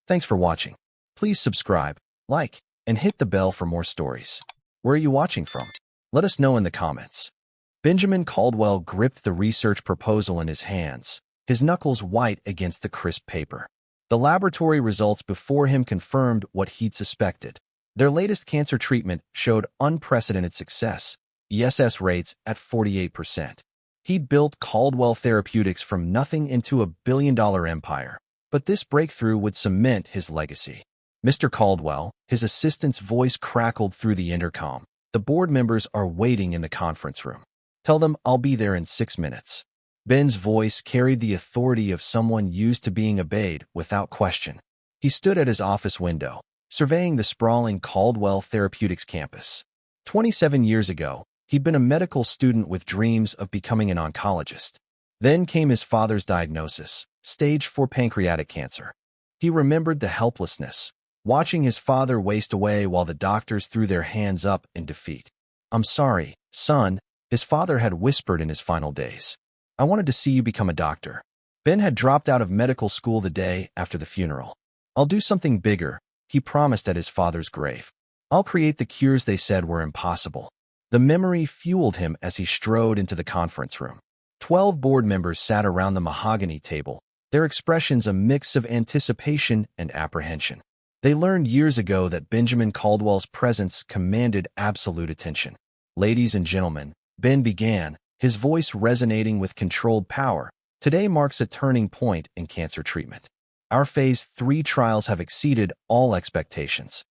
Thanks for watching. Please subscribe, like, and hit the bell for more stories. Where are you watching from? Let us know in the comments. Benjamin Caldwell gripped the research proposal in his hands, his knuckles white against the crisp paper. The laboratory results before him confirmed what he'd suspected. Their latest cancer treatment showed unprecedented success, ESS rates at 48%. He'd built Caldwell Therapeutics from nothing into a billion-dollar empire. But this breakthrough would cement his legacy. Mr. Caldwell, his assistant's voice crackled through the intercom. The board members are waiting in the conference room. Tell them I'll be there in 6 minutes. Ben's voice carried the authority of someone used to being obeyed without question. He stood at his office window, surveying the sprawling Caldwell Therapeutics campus. 27 years ago, he'd been a medical student with dreams of becoming an oncologist. Then came his father's diagnosis, stage 4 pancreatic cancer. He remembered the helplessness, watching his father waste away while the doctors threw their hands up in defeat. "I'm sorry, son," his father had whispered in his final days. "I wanted to see you become a doctor." Ben had dropped out of medical school the day after the funeral. "I'll do something bigger," he promised at his father's grave. "I'll create the cures they said were impossible." The memory fueled him as he strode into the conference room. 12 board members sat around the mahogany table, their expressions a mix of anticipation and apprehension. They learned years ago that Benjamin Caldwell's presence commanded absolute attention. "Ladies and gentlemen," Ben began, his voice resonating with controlled power, "today marks a turning point in cancer treatment. Our Phase 3 trials have exceeded all expectations."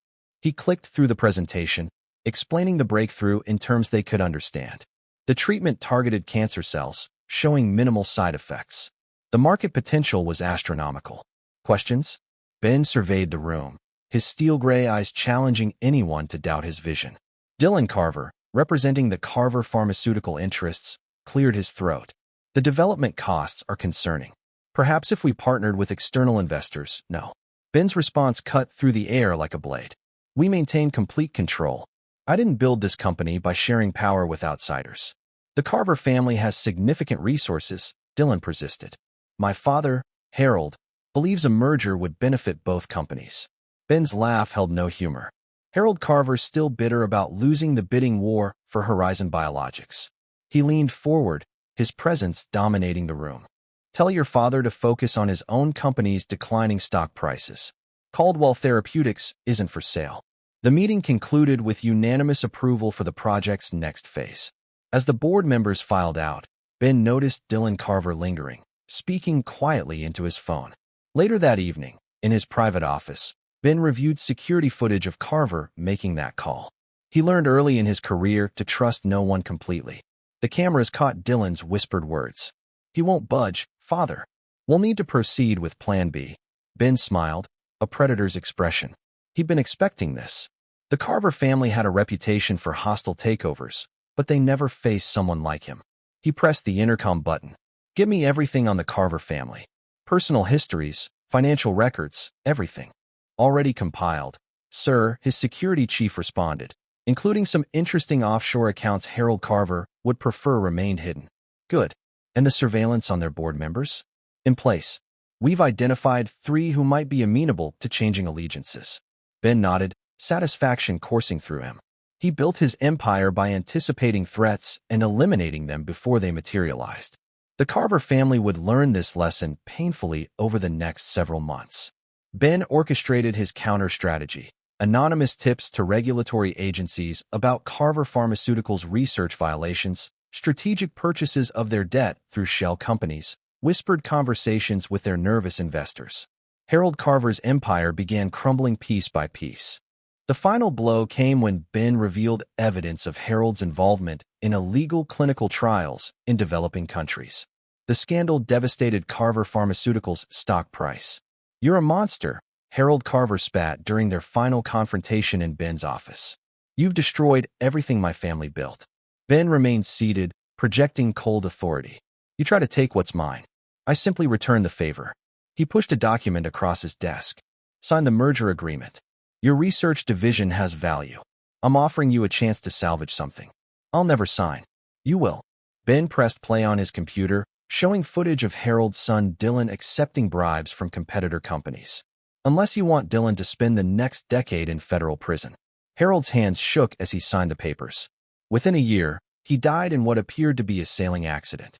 He clicked through the presentation, explaining the breakthrough in terms they could understand. The treatment targeted cancer cells, showing minimal side effects. The market potential was astronomical. Questions? Ben surveyed the room, his steel-gray eyes challenging anyone to doubt his vision. Dylan Carver, representing the Carver pharmaceutical interests, cleared his throat. "The development costs are concerning. Perhaps if we partnered with external investors." "No." Ben's response cut through the air like a blade. "We maintain complete control. I didn't build this company by sharing power with outsiders." "The Carver family has significant resources," Dylan persisted. "My father, Harold, believes a merger would benefit both companies." Ben's laugh held no humor. Harold Carver's still bitter about losing the bidding war for Horizon Biologics. He leaned forward, his presence dominating the room. "Tell your father to focus on his own company's declining stock prices. Caldwell Therapeutics isn't for sale." The meeting concluded with unanimous approval for the project's next phase. As the board members filed out, Ben noticed Dylan Carver lingering, speaking quietly into his phone. Later that evening, in his private office, Ben reviewed security footage of Carver making that call. He learned early in his career to trust no one completely. The cameras caught Dylan's whispered words. "He won't budge, father. We'll need to proceed with Plan B." Ben smiled, a predator's expression. He'd been expecting this. The Carver family had a reputation for hostile takeovers, but they never faced someone like him. He pressed the intercom button. "Give me everything on the Carver family. Personal histories, financial records, everything." "Already compiled, sir," his security chief responded, "including some interesting offshore accounts Harold Carver would prefer remained hidden." "Good. And the surveillance on their board members?" "In place. We've identified 3 who might be amenable to changing allegiances." Ben nodded, satisfaction coursing through him. He built his empire by anticipating threats and eliminating them before they materialized. The Carver family would learn this lesson painfully over the next several months. Ben orchestrated his counter-strategy, anonymous tips to regulatory agencies about Carver Pharmaceuticals' research violations, strategic purchases of their debt through shell companies, whispered conversations with their nervous investors. Harold Carver's empire began crumbling piece by piece. The final blow came when Ben revealed evidence of Harold's involvement in illegal clinical trials in developing countries. The scandal devastated Carver Pharmaceuticals' stock price. "You're a monster," Harold Carver spat during their final confrontation in Ben's office. "You've destroyed everything my family built." Ben remained seated, projecting cold authority. "You try to take what's mine. I simply return the favor." He pushed a document across his desk. "Sign the merger agreement. Your research division has value. I'm offering you a chance to salvage something." "I'll never sign." "You will." Ben pressed play on his computer, showing footage of Harold's son Dylan accepting bribes from competitor companies. unless you want Dylan to spend the next decade in federal prison. Harold's hands shook as he signed the papers. Within a year, he died in what appeared to be a sailing accident.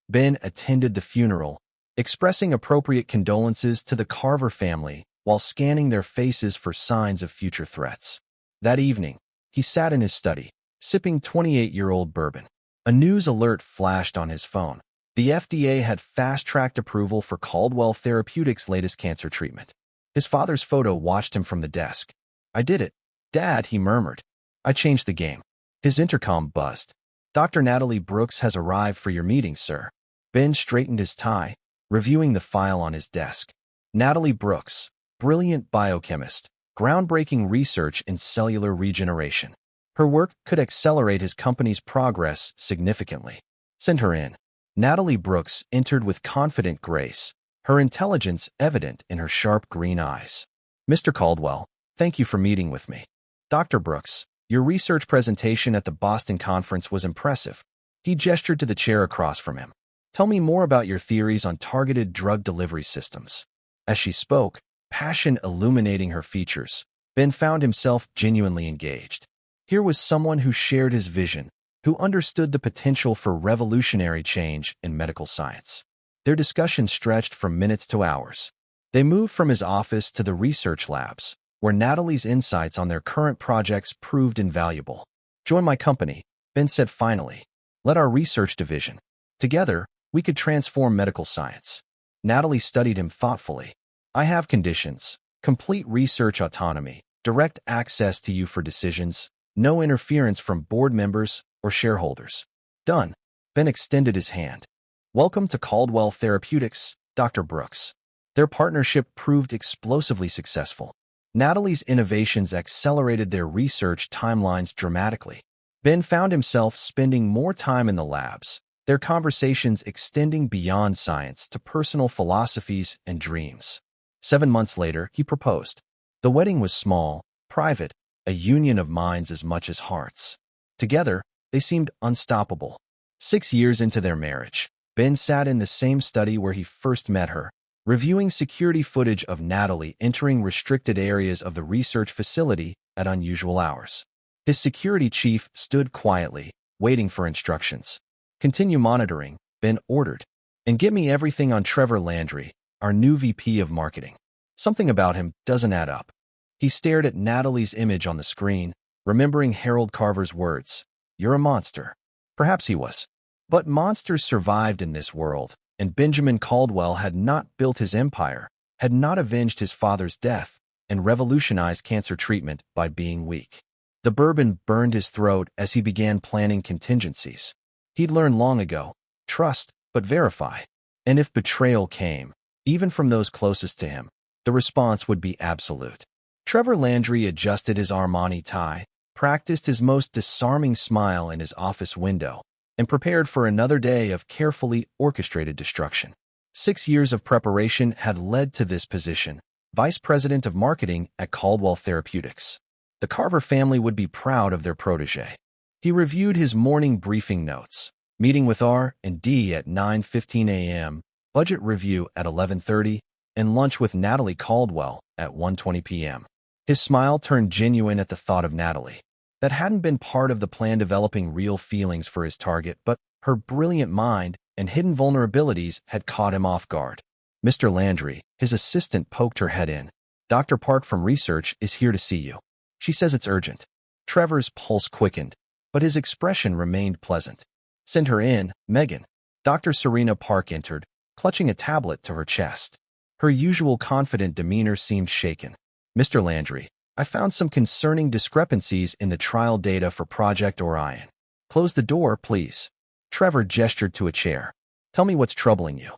Ben attended the funeral, expressing appropriate condolences to the Carver family while scanning their faces for signs of future threats. That evening, he sat in his study, sipping 28-year-old bourbon. A news alert flashed on his phone. The FDA had fast-tracked approval for Caldwell Therapeutics' latest cancer treatment. His father's photo watched him from the desk. "I did it, Dad," he murmured. "I changed the game." His intercom buzzed. "Dr. Natalie Brooks has arrived for your meeting, sir." Ben straightened his tie, reviewing the file on his desk. Natalie Brooks, brilliant biochemist, groundbreaking research in cellular regeneration. Her work could accelerate his company's progress significantly. "Send her in." Natalie Brooks entered with confident grace, her intelligence evident in her sharp green eyes. "Mr. Caldwell, thank you for meeting with me." "Dr. Brooks, your research presentation at the Boston conference was impressive." He gestured to the chair across from him. "Tell me more about your theories on targeted drug delivery systems." As she spoke, passion illuminating her features, Ben found himself genuinely engaged. Here was someone who shared his vision, who understood the potential for revolutionary change in medical science. Their discussion stretched from minutes to hours. They moved from his office to the research labs, where Natalie's insights on their current projects proved invaluable. "Join my company," Ben said finally. "Let our research division. Together, we could transform medical science." Natalie studied him thoughtfully. "I have conditions: complete research autonomy, direct access to you for decisions, no interference from board members or shareholders." "Done." Ben extended his hand. "Welcome to Caldwell Therapeutics, Dr. Brooks." Their partnership proved explosively successful. Natalie's innovations accelerated their research timelines dramatically. Ben found himself spending more time in the labs, their conversations extending beyond science to personal philosophies and dreams. 7 months later, he proposed. The wedding was small, private, a union of minds as much as hearts. Together, they seemed unstoppable. 6 years into their marriage, Ben sat in the same study where he first met her, reviewing security footage of Natalie entering restricted areas of the research facility at unusual hours. His security chief stood quietly, waiting for instructions. "Continue monitoring," Ben ordered. "And get me everything on Trevor Landry, our new VP of marketing. Something about him doesn't add up." He stared at Natalie's image on the screen, remembering Harold Carver's words, "You're a monster." Perhaps he was. But monsters survived in this world, and Benjamin Caldwell had not built his empire, had not avenged his father's death, and revolutionized cancer treatment by being weak. The bourbon burned his throat as he began planning contingencies. He'd learned long ago, trust, but verify. And if betrayal came, even from those closest to him, the response would be absolute. Trevor Landry adjusted his Armani tie, practiced his most disarming smile in his office window, and prepared for another day of carefully orchestrated destruction. 6 years of preparation had led to this position, Vice President of Marketing at Caldwell Therapeutics. The Carver family would be proud of their protege. He reviewed his morning briefing notes, meeting with R&D at 9:15 a.m., budget review at 11:30, and lunch with Natalie Caldwell at 1:20 p.m. His smile turned genuine at the thought of Natalie. That hadn't been part of the plan, developing real feelings for his target, but her brilliant mind and hidden vulnerabilities had caught him off guard. "Mr. Landry," his assistant poked her head in. "Dr. Park from research is here to see you. She says it's urgent." Trevor's pulse quickened, but his expression remained pleasant. "Send her in, Megan." Dr. Serena Park entered, clutching a tablet to her chest. Her usual confident demeanor seemed shaken. "Mr. Landry, I found some concerning discrepancies in the trial data for Project Orion. Close the door, please." Trevor gestured to a chair. "Tell me what's troubling you."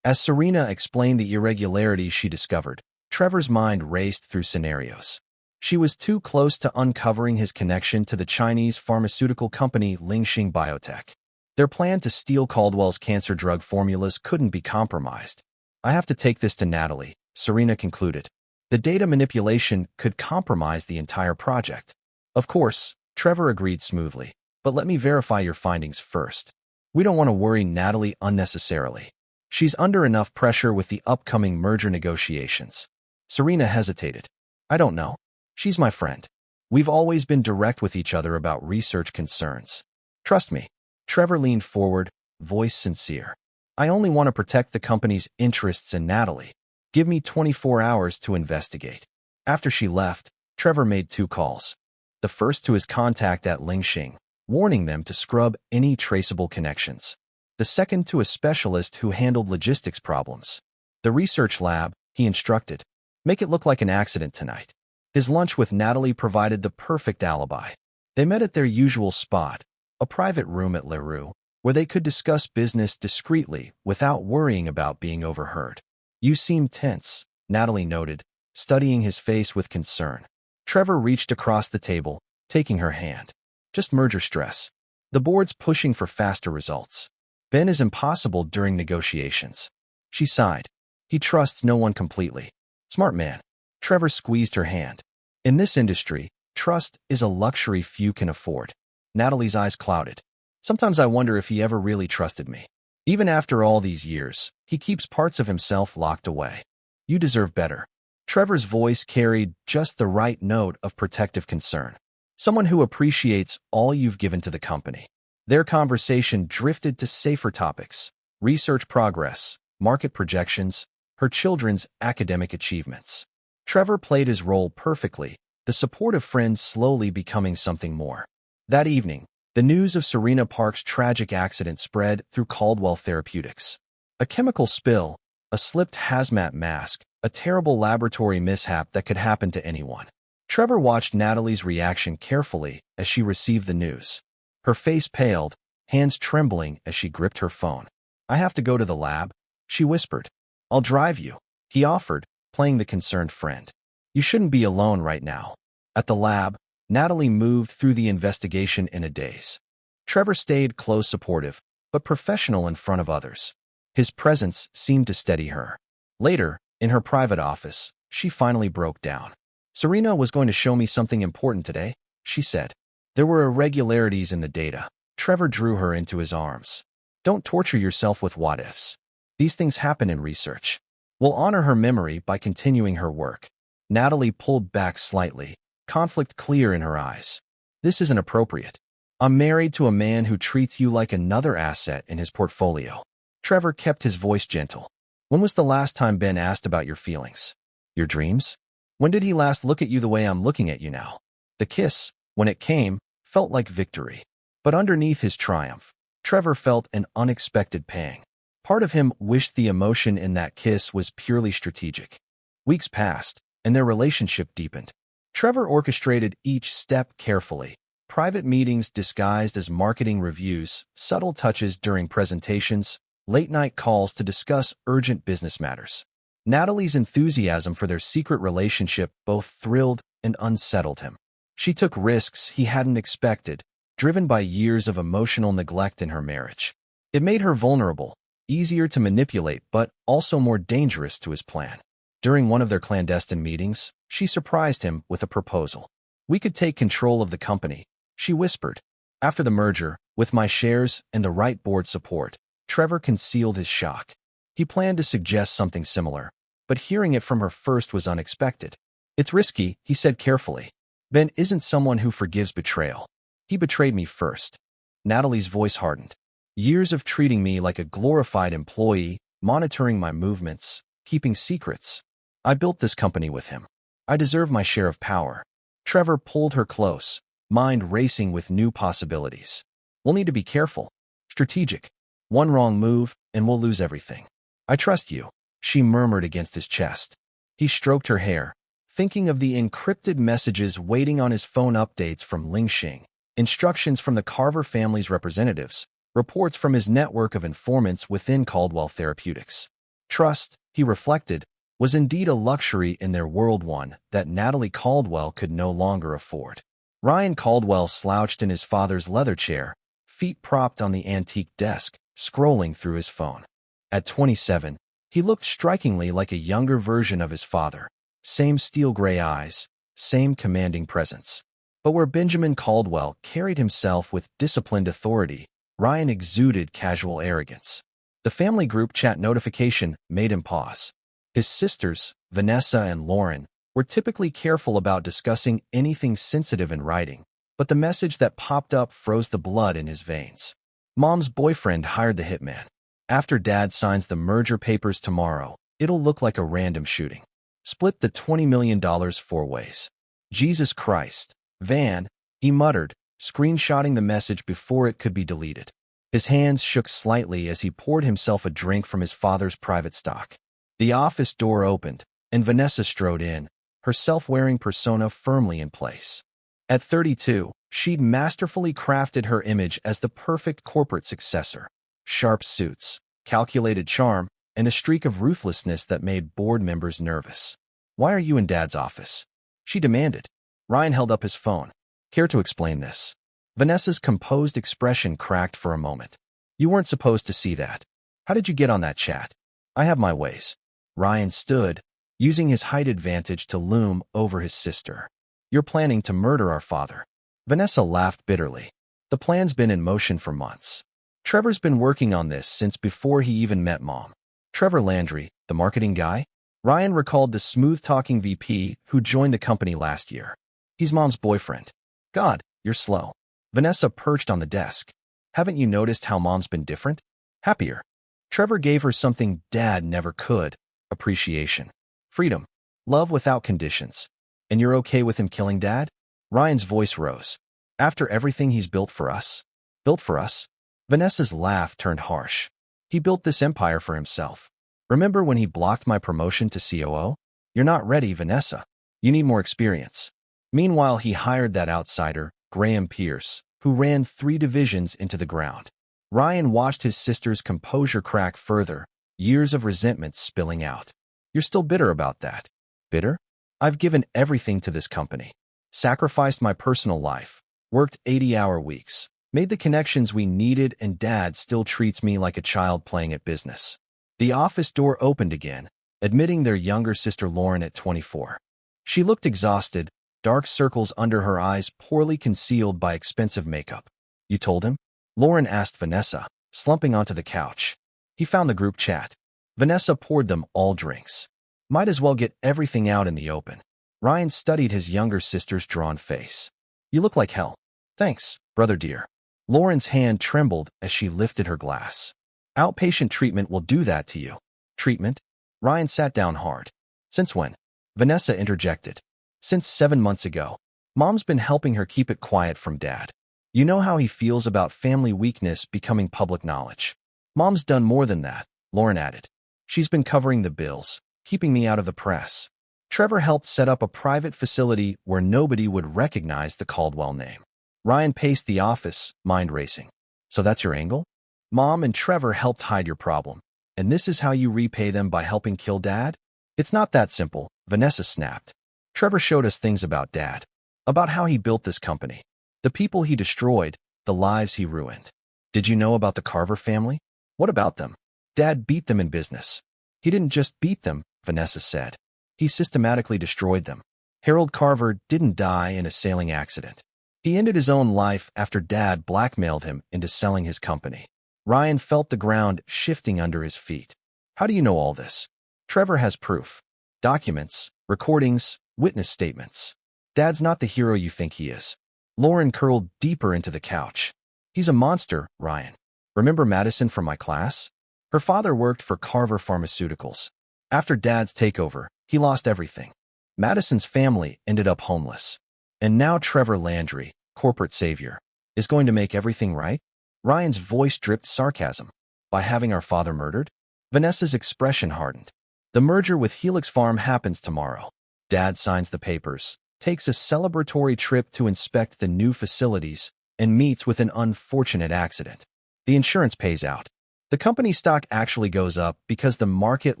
As Serena explained the irregularities she discovered, Trevor's mind raced through scenarios. She was too close to uncovering his connection to the Chinese pharmaceutical company Lingxing Biotech. Their plan to steal Caldwell's cancer drug formulas couldn't be compromised. "I have to take this to Natalie," Serena concluded. "The data manipulation could compromise the entire project." "Of course," Trevor agreed smoothly, "but let me verify your findings first. We don't want to worry Natalie unnecessarily. She's under enough pressure with the upcoming merger negotiations." Serena hesitated. I don't know. She's my friend. We've always been direct with each other about research concerns. Trust me. Trevor leaned forward, voice sincere. I only want to protect the company's interests and Natalie. Give me 24 hours to investigate. After she left, Trevor made 2 calls. The first to his contact at Lingxing, warning them to scrub any traceable connections. The second to a specialist who handled logistics problems. The research lab, he instructed. Make it look like an accident tonight. His lunch with Natalie provided the perfect alibi. They met at their usual spot, a private room at Leroux, where they could discuss business discreetly without worrying about being overheard. You seem tense, Natalie noted, studying his face with concern. Trevor reached across the table, taking her hand. Just merger stress. The board's pushing for faster results. Ben is impossible during negotiations. She sighed. He trusts no one completely. Smart man. Trevor squeezed her hand. In this industry, trust is a luxury few can afford. Natalie's eyes clouded. Sometimes I wonder if he ever really trusted me. Even after all these years, he keeps parts of himself locked away. You deserve better. Trevor's voice carried just the right note of protective concern. Someone who appreciates all you've given to the company. Their conversation drifted to safer topics. Research progress, market projections, her children's academic achievements. Trevor played his role perfectly, the supportive friend slowly becoming something more. That evening, the news of Serena Park's tragic accident spread through Caldwell Therapeutics. A chemical spill, a slipped hazmat mask, a terrible laboratory mishap that could happen to anyone. Trevor watched Natalie's reaction carefully as she received the news. Her face paled, hands trembling as she gripped her phone. I have to go to the lab, she whispered. I'll drive you, he offered, playing the concerned friend. You shouldn't be alone right now. At the lab, Natalie moved through the investigation in a daze. Trevor stayed close, supportive, but professional in front of others. His presence seemed to steady her. Later, in her private office, she finally broke down. Serena was going to show me something important today, she said. There were irregularities in the data. Trevor drew her into his arms. Don't torture yourself with what-ifs. These things happen in research. We'll honor her memory by continuing her work. Natalie pulled back slightly, conflict clear in her eyes. This isn't appropriate. I'm married to a man who treats you like another asset in his portfolio. Trevor kept his voice gentle. When was the last time Ben asked about your feelings? Your dreams? When did he last look at you the way I'm looking at you now? The kiss, when it came, felt like victory. But underneath his triumph, Trevor felt an unexpected pang. Part of him wished the emotion in that kiss was purely strategic. Weeks passed, and their relationship deepened. Trevor orchestrated each step carefully. Private meetings disguised as marketing reviews, subtle touches during presentations, late-night calls to discuss urgent business matters. Natalie's enthusiasm for their secret relationship both thrilled and unsettled him. She took risks he hadn't expected, driven by years of emotional neglect in her marriage. It made her vulnerable, easier to manipulate but also more dangerous to his plan. During one of their clandestine meetings, she surprised him with a proposal. We could take control of the company, she whispered. After the merger, with my shares and the right board support, Trevor concealed his shock. He planned to suggest something similar, but hearing it from her first was unexpected. It's risky, he said carefully. Ben isn't someone who forgives betrayal. He betrayed me first. Natalie's voice hardened. Years of treating me like a glorified employee, monitoring my movements, keeping secrets. I built this company with him. I deserve my share of power. Trevor pulled her close, mind racing with new possibilities. We'll need to be careful. Strategic. One wrong move, and we'll lose everything. I trust you, she murmured against his chest. He stroked her hair, thinking of the encrypted messages waiting on his phone, updates from Lingxing, instructions from the Carver family's representatives, reports from his network of informants within Caldwell Therapeutics. Trust, he reflected, was indeed a luxury in their world, one that Natalie Caldwell could no longer afford. Ryan Caldwell slouched in his father's leather chair, feet propped on the antique desk, scrolling through his phone. At 27, he looked strikingly like a younger version of his father. Same steel gray eyes, same commanding presence. But where Benjamin Caldwell carried himself with disciplined authority, Ryan exuded casual arrogance. The family group chat notification made him pause. His sisters, Vanessa and Lauren were typically careful about discussing anything sensitive in writing, but the message that popped up froze the blood in his veins. Mom's boyfriend hired the hitman. After Dad signs the merger papers tomorrow, it'll look like a random shooting. Split the $20 million 4 ways. Jesus Christ, Van, he muttered, screenshotting the message before it could be deleted. His hands shook slightly as he poured himself a drink from his father's private stock. The office door opened, and Vanessa strode in, her self-wearing persona firmly in place. At 32, she'd masterfully crafted her image as the perfect corporate successor. Sharp suits, calculated charm, and a streak of ruthlessness that made board members nervous. "Why are you in Dad's office?" she demanded. Ryan held up his phone. "Care to explain this?" Vanessa's composed expression cracked for a moment. "You weren't supposed to see that. How did you get on that chat?" "I have my ways." Ryan stood, using his height advantage to loom over his sister. "You're planning to murder our father." Vanessa laughed bitterly. "The plan's been in motion for months. Trevor's been working on this since before he even met Mom." "Trevor Landry, the marketing guy?" Ryan recalled the smooth-talking VP who joined the company last year. "He's Mom's boyfriend." "God, you're slow." Vanessa perched on the desk. "Haven't you noticed how Mom's been different? Happier." Trevor gave her something Dad never could: appreciation, freedom, love without conditions. "And you're okay with him killing Dad?" Ryan's voice rose. "After everything he's built for us?" "Built for us?" Vanessa's laugh turned harsh. "He built this empire for himself. Remember when he blocked my promotion to COO? You're not ready, Vanessa. You need more experience." Meanwhile, he hired that outsider, Graham Pierce, who ran 3 divisions into the ground. Ryan watched his sister's composure crack further, years of resentment spilling out. "You're still bitter about that?" "Bitter? I've given everything to this company. Sacrificed my personal life, worked 80-hour weeks, made the connections we needed, and Dad still treats me like a child playing at business." The office door opened again, admitting their younger sister Lauren at 24. She looked exhausted, dark circles under her eyes poorly concealed by expensive makeup. "You told him?" Lauren asked Vanessa, slumping onto the couch. "He found the group chat." Vanessa poured them all drinks. "Might as well get everything out in the open." Ryan studied his younger sister's drawn face. "You look like hell." "Thanks, brother dear." Lauren's hand trembled as she lifted her glass. "Outpatient treatment will do that to you." "Treatment?" Ryan sat down hard. "Since when?" Vanessa interjected. "Since 7 months ago. Mom's been helping her keep it quiet from Dad. You know how he feels about family weakness becoming public knowledge." "Mom's done more than that," Lauren added. "She's been covering the bills, keeping me out of the press. Trevor helped set up a private facility where nobody would recognize the Caldwell name." Ryan paced the office, mind racing. "So that's your angle? Mom and Trevor helped hide your problem, and this is how you repay them by helping kill Dad?" "It's not that simple," Vanessa snapped. "Trevor showed us things about Dad, about how he built this company, the people he destroyed, the lives he ruined." "Did you know about the Carver family?" "What about them?" "Dad beat them in business." "He didn't just beat them," Vanessa said. "He systematically destroyed them." Harold Carver didn't die in a sailing accident. He ended his own life after Dad blackmailed him into selling his company. Ryan felt the ground shifting under his feet. "How do you know all this?" "Trevor has proof. Documents, recordings, witness statements. Dad's not the hero you think he is." Lauren curled deeper into the couch. "He's a monster, Ryan. Remember Madison from my class? Her father worked for Carver Pharmaceuticals. After Dad's takeover, he lost everything. Madison's family ended up homeless. And now Trevor Landry, corporate savior, is going to make everything right?" Ryan's voice dripped sarcasm. "By having our father murdered?" Vanessa's expression hardened. "The merger with Helix Farm happens tomorrow. Dad signs the papers, takes a celebratory trip to inspect the new facilities, and meets with an unfortunate accident. The insurance pays out. The company stock actually goes up because the market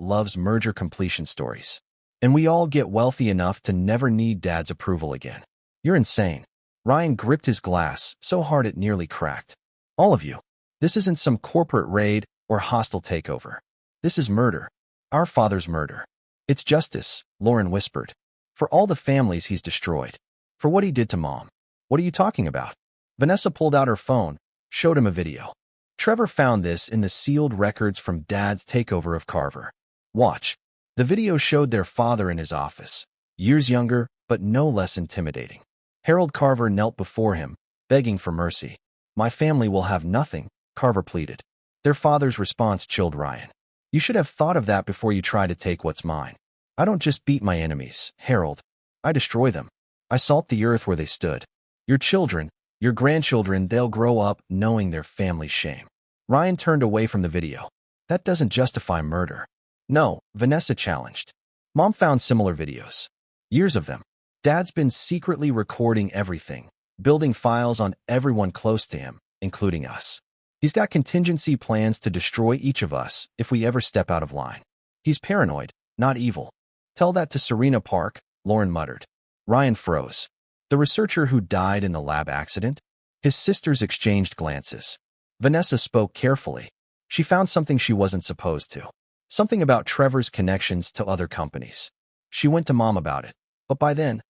loves merger completion stories. And we all get wealthy enough to never need Dad's approval again." "You're insane." Ryan gripped his glass so hard it nearly cracked. "All of you. This isn't some corporate raid or hostile takeover. This is murder. Our father's murder. It's justice," Lauren whispered. "For all the families he's destroyed. For what he did to Mom." "What are you talking about?" Vanessa pulled out her phone, showed him a video. "Trevor found this in the sealed records from Dad's takeover of Carver. Watch." The video showed their father in his office, years younger but no less intimidating. Harold Carver knelt before him, begging for mercy. "My family will have nothing," Carver pleaded. Their father's response chilled Ryan. "You should have thought of that before you try to take what's mine. I don't just beat my enemies, Harold. I destroy them. I salt the earth where they stood. Your children, your grandchildren, they'll grow up knowing their family's shame." Ryan turned away from the video. "That doesn't justify murder." "No," Vanessa challenged. "Mom found similar videos. Years of them. Dad's been secretly recording everything, building files on everyone close to him, including us. He's got contingency plans to destroy each of us if we ever step out of line. He's paranoid, not evil." "Tell that to Serena Park," Lauren muttered. Ryan froze. "The researcher who died in the lab accident?" His sisters exchanged glances. Vanessa spoke carefully. She found something she wasn't supposed to. Something about Trevor's connections to other companies. She went to Mom about it. But by then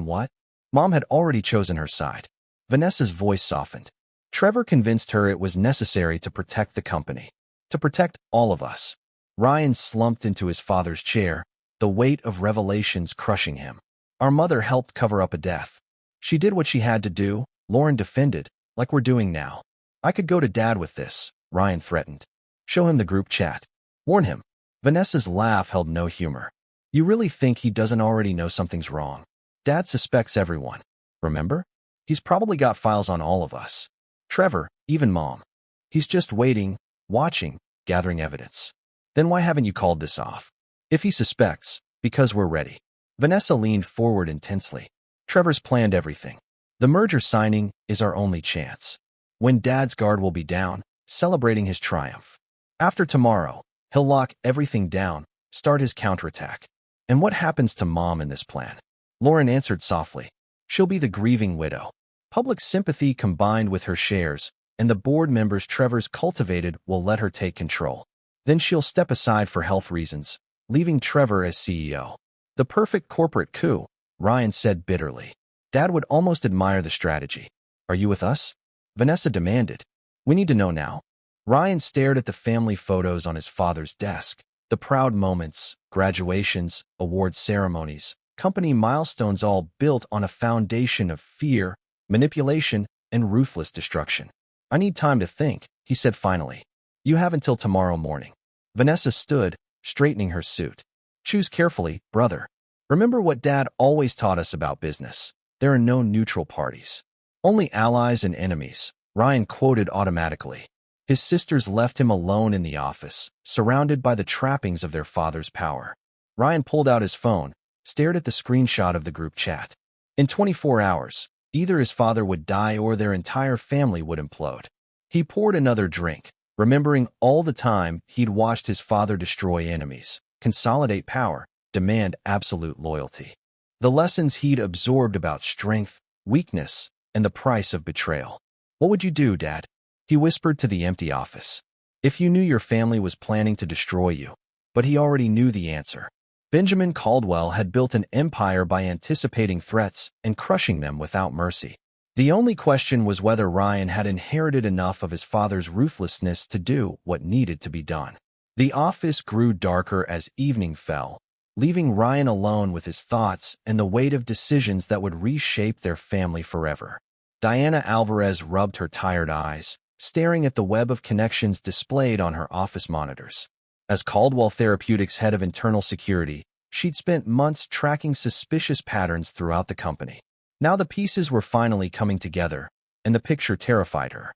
what? Mom had already chosen her side. Vanessa's voice softened. "Trevor convinced her it was necessary to protect the company. To protect all of us." Ryan slumped into his father's chair, the weight of revelations crushing him. "Our mother helped cover up a death. She did what she had to do," Lauren defended, "like we're doing now." "I could go to Dad with this," Ryan threatened. "Show him the group chat. Warn him." Vanessa's laugh held no humor. "You really think he doesn't already know something's wrong? Dad suspects everyone. Remember? He's probably got files on all of us. Trevor, even Mom. He's just waiting, watching, gathering evidence. Then why haven't you called this off? If he suspects, because we're ready." Vanessa leaned forward intensely. "Trevor's planned everything. The merger signing is our only chance. When Dad's guard will be down, celebrating his triumph. After tomorrow, he'll lock everything down, start his counterattack. And what happens to Mom in this plan?" Lauren answered softly. "She'll be the grieving widow. Public sympathy combined with her shares, and the board members Trevor's cultivated will let her take control. Then she'll step aside for health reasons, leaving Trevor as CEO. The perfect corporate coup," Ryan said bitterly. "Dad would almost admire the strategy." "Are you with us?" Vanessa demanded. "We need to know now." Ryan stared at the family photos on his father's desk. The proud moments, graduations, award ceremonies, company milestones, all built on a foundation of fear, manipulation, and ruthless destruction. "I need time to think," he said finally. "You have until tomorrow morning." Vanessa stood, straightening her suit. "Choose carefully, brother. Remember what Dad always taught us about business. There are no neutral parties. Only allies and enemies," Ryan quoted automatically. His sisters left him alone in the office, surrounded by the trappings of their father's power. Ryan pulled out his phone, stared at the screenshot of the group chat. In 24 hours, either his father would die or their entire family would implode. He poured another drink, remembering all the time he'd watched his father destroy enemies, consolidate power, demand absolute loyalty. The lessons he'd absorbed about strength, weakness, and the price of betrayal. "What would you do, Dad?" he whispered to the empty office. "If you knew your family was planning to destroy you." But he already knew the answer. Benjamin Caldwell had built an empire by anticipating threats and crushing them without mercy. The only question was whether Ryan had inherited enough of his father's ruthlessness to do what needed to be done. The office grew darker as evening fell, leaving Ryan alone with his thoughts and the weight of decisions that would reshape their family forever. Diana Alvarez rubbed her tired eyes, staring at the web of connections displayed on her office monitors. As Caldwell Therapeutics head of internal security, she'd spent months tracking suspicious patterns throughout the company. Now the pieces were finally coming together, and the picture terrified her.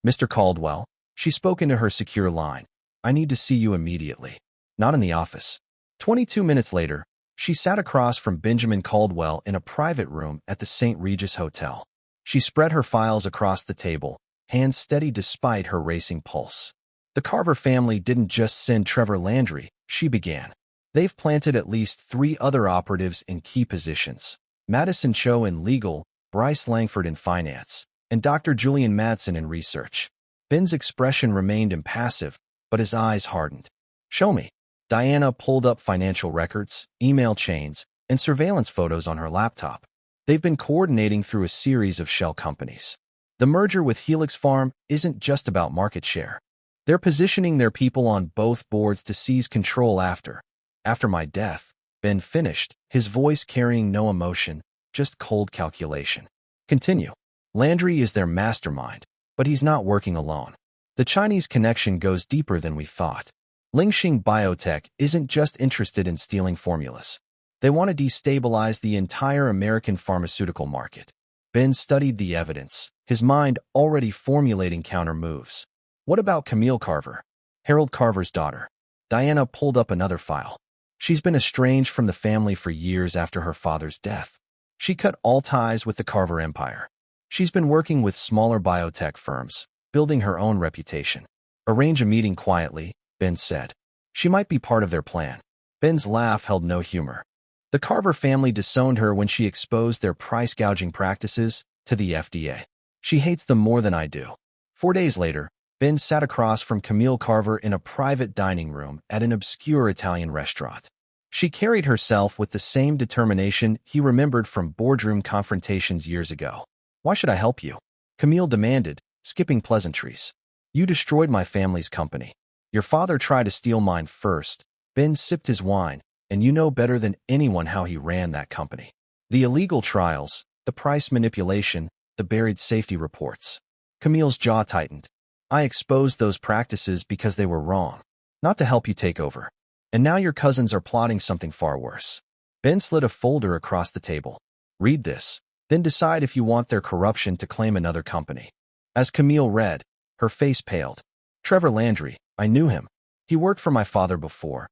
"Mr. Caldwell," she spoke into her secure line, "I need to see you immediately." Not in the office. 22 minutes later, she sat across from Benjamin Caldwell in a private room at the St. Regis Hotel. She spread her files across the table, hands steady despite her racing pulse. "The Carver family didn't just send Trevor Landry," she began. "They've planted at least 3 other operatives in key positions. Madison Cho in legal, Bryce Langford in finance, and Dr. Julian Madsen in research." Ben's expression remained impassive, but his eyes hardened. "Show me." Diana pulled up financial records, email chains, and surveillance photos on her laptop. They've been coordinating through a series of shell companies. The merger with Helix Farm isn't just about market share. They're positioning their people on both boards to seize control after After my death, Ben finished, his voice carrying no emotion, just cold calculation. Continue. Landry is their mastermind, but he's not working alone. The Chinese connection goes deeper than we thought. Lingxing Biotech isn't just interested in stealing formulas. They want to destabilize the entire American pharmaceutical market. Ben studied the evidence, his mind already formulating counter moves. What about Camille Carver, Harold Carver's daughter? Diana pulled up another file. She's been estranged from the family for years after her father's death. She cut all ties with the Carver empire. She's been working with smaller biotech firms, building her own reputation. Arrange a meeting quietly, Ben said. She might be part of their plan. Ben's laugh held no humor. The Carver family disowned her when she exposed their price-gouging practices to the FDA. She hates them more than I do. 4 days later, Ben sat across from Camille Carver in a private dining room at an obscure Italian restaurant. She carried herself with the same determination he remembered from boardroom confrontations years ago. Why should I help you? Camille demanded, skipping pleasantries. You destroyed my family's company. Your father tried to steal mine first. Ben sipped his wine, and you know better than anyone how he ran that company. The illegal trials, the price manipulation, the buried safety reports. Camille's jaw tightened. I exposed those practices because they were wrong, not to help you take over. And now your cousins are plotting something far worse. Ben slid a folder across the table. Read this, then decide if you want their corruption to claim another company. As Camille read, her face paled. Trevor Landry, I knew him. He worked for my father before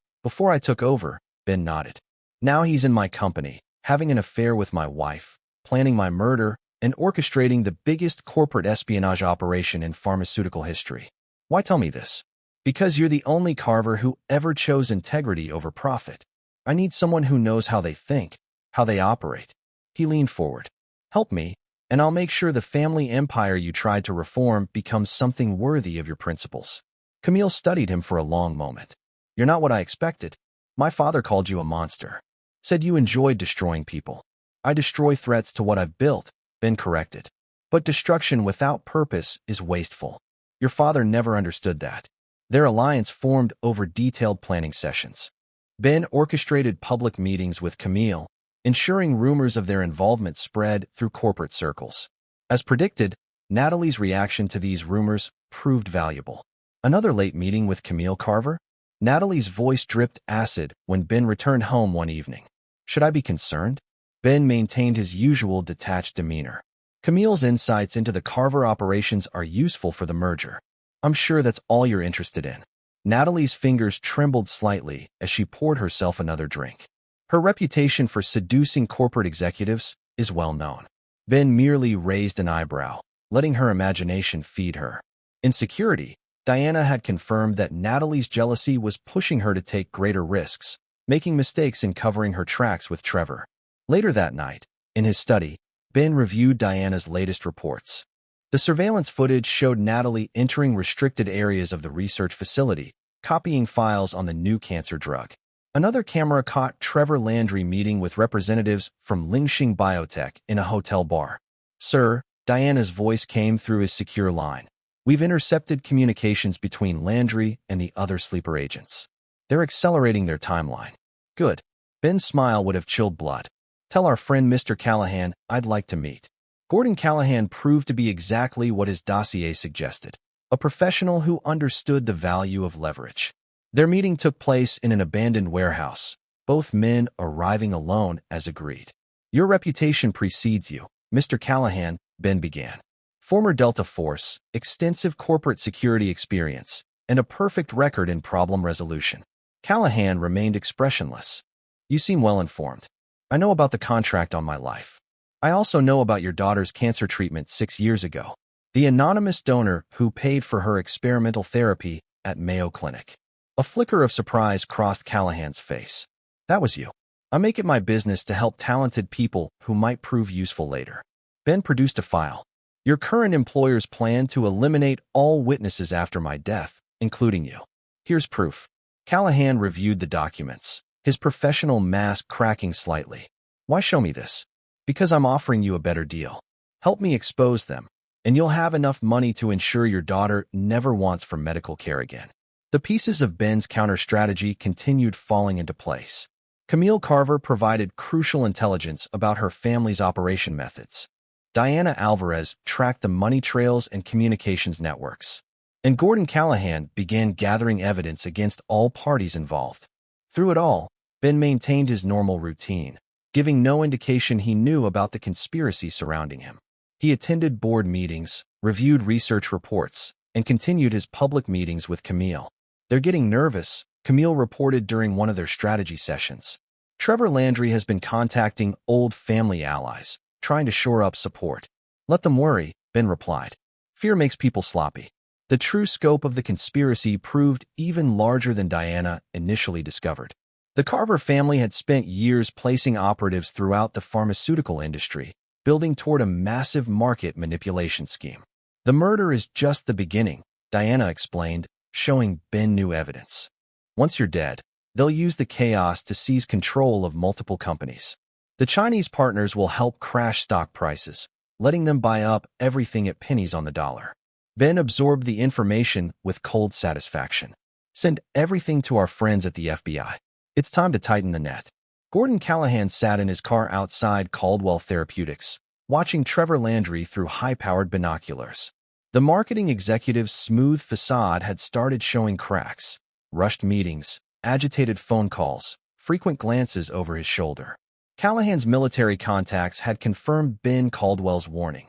I took over. Ben nodded. Now he's in my company, having an affair with my wife, planning my murder, and orchestrating the biggest corporate espionage operation in pharmaceutical history. Why tell me this? Because you're the only Carver who ever chose integrity over profit. I need someone who knows how they think, how they operate. He leaned forward. Help me, and I'll make sure the family empire you tried to reform becomes something worthy of your principles. Camille studied him for a long moment. You're not what I expected. My father called you a monster. Said you enjoyed destroying people. I destroy threats to what I've built, Ben corrected. But destruction without purpose is wasteful. Your father never understood that. Their alliance formed over detailed planning sessions. Ben orchestrated public meetings with Camille, ensuring rumors of their involvement spread through corporate circles. As predicted, Natalie's reaction to these rumors proved valuable. Another late meeting with Camille Carver? Natalie's voice dripped acid when Ben returned home one evening. Should I be concerned? Ben maintained his usual detached demeanor. Camille's insights into the Carver operations are useful for the merger. I'm sure that's all you're interested in. Natalie's fingers trembled slightly as she poured herself another drink. Her reputation for seducing corporate executives is well known. Ben merely raised an eyebrow, letting her imagination feed her. In security, Diana had confirmed that Natalie's jealousy was pushing her to take greater risks, making mistakes in covering her tracks with Trevor. Later that night, in his study, Ben reviewed Diana's latest reports. The surveillance footage showed Natalie entering restricted areas of the research facility, copying files on the new cancer drug. Another camera caught Trevor Landry meeting with representatives from Lingxing Biotech in a hotel bar. Sir, Diana's voice came through his secure line. We've intercepted communications between Landry and the other sleeper agents. They're accelerating their timeline. Good. Ben's smile would have chilled blood. Tell our friend Mr. Callahan I'd like to meet. Gordon Callahan proved to be exactly what his dossier suggested, a professional who understood the value of leverage. Their meeting took place in an abandoned warehouse, both men arriving alone as agreed. Your reputation precedes you, Mr. Callahan, Ben began. Former Delta Force, extensive corporate security experience, and a perfect record in problem resolution. Callahan remained expressionless. You seem well informed. I know about the contract on my life. I also know about your daughter's cancer treatment 6 years ago. The anonymous donor who paid for her experimental therapy at Mayo Clinic. A flicker of surprise crossed Callahan's face. That was you. I make it my business to help talented people who might prove useful later. Ben produced a file. Your current employers plan to eliminate all witnesses after my death, including you. Here's proof. Callahan reviewed the documents, his professional mask cracking slightly. Why show me this? Because I'm offering you a better deal. Help me expose them, and you'll have enough money to ensure your daughter never wants for medical care again. The pieces of Ben's counter-strategy continued falling into place. Camille Carver provided crucial intelligence about her family's operation methods. Diana Alvarez tracked the money trails and communications networks. And Gordon Callahan began gathering evidence against all parties involved. Through it all, Ben maintained his normal routine, giving no indication he knew about the conspiracy surrounding him. He attended board meetings, reviewed research reports, and continued his public meetings with Camille. "They're getting nervous," Camille reported during one of their strategy sessions. "Trevor Landry has been contacting old family allies, trying to shore up support." "Let them worry," Ben replied. "Fear makes people sloppy." The true scope of the conspiracy proved even larger than Diana initially discovered. The Carver family had spent years placing operatives throughout the pharmaceutical industry, building toward a massive market manipulation scheme. "The murder is just the beginning," Diana explained, showing Ben new evidence. "Once you're dead, they'll use the chaos to seize control of multiple companies. The Chinese partners will help crash stock prices, letting them buy up everything at pennies on the dollar." Ben absorbed the information with cold satisfaction. "Send everything to our friends at the FBI. It's time to tighten the net." Gordon Callahan sat in his car outside Caldwell Therapeutics, watching Trevor Landry through high-powered binoculars. The marketing executive's smooth facade had started showing cracks: rushed meetings, agitated phone calls, frequent glances over his shoulder. Callahan's military contacts had confirmed Ben Caldwell's warning.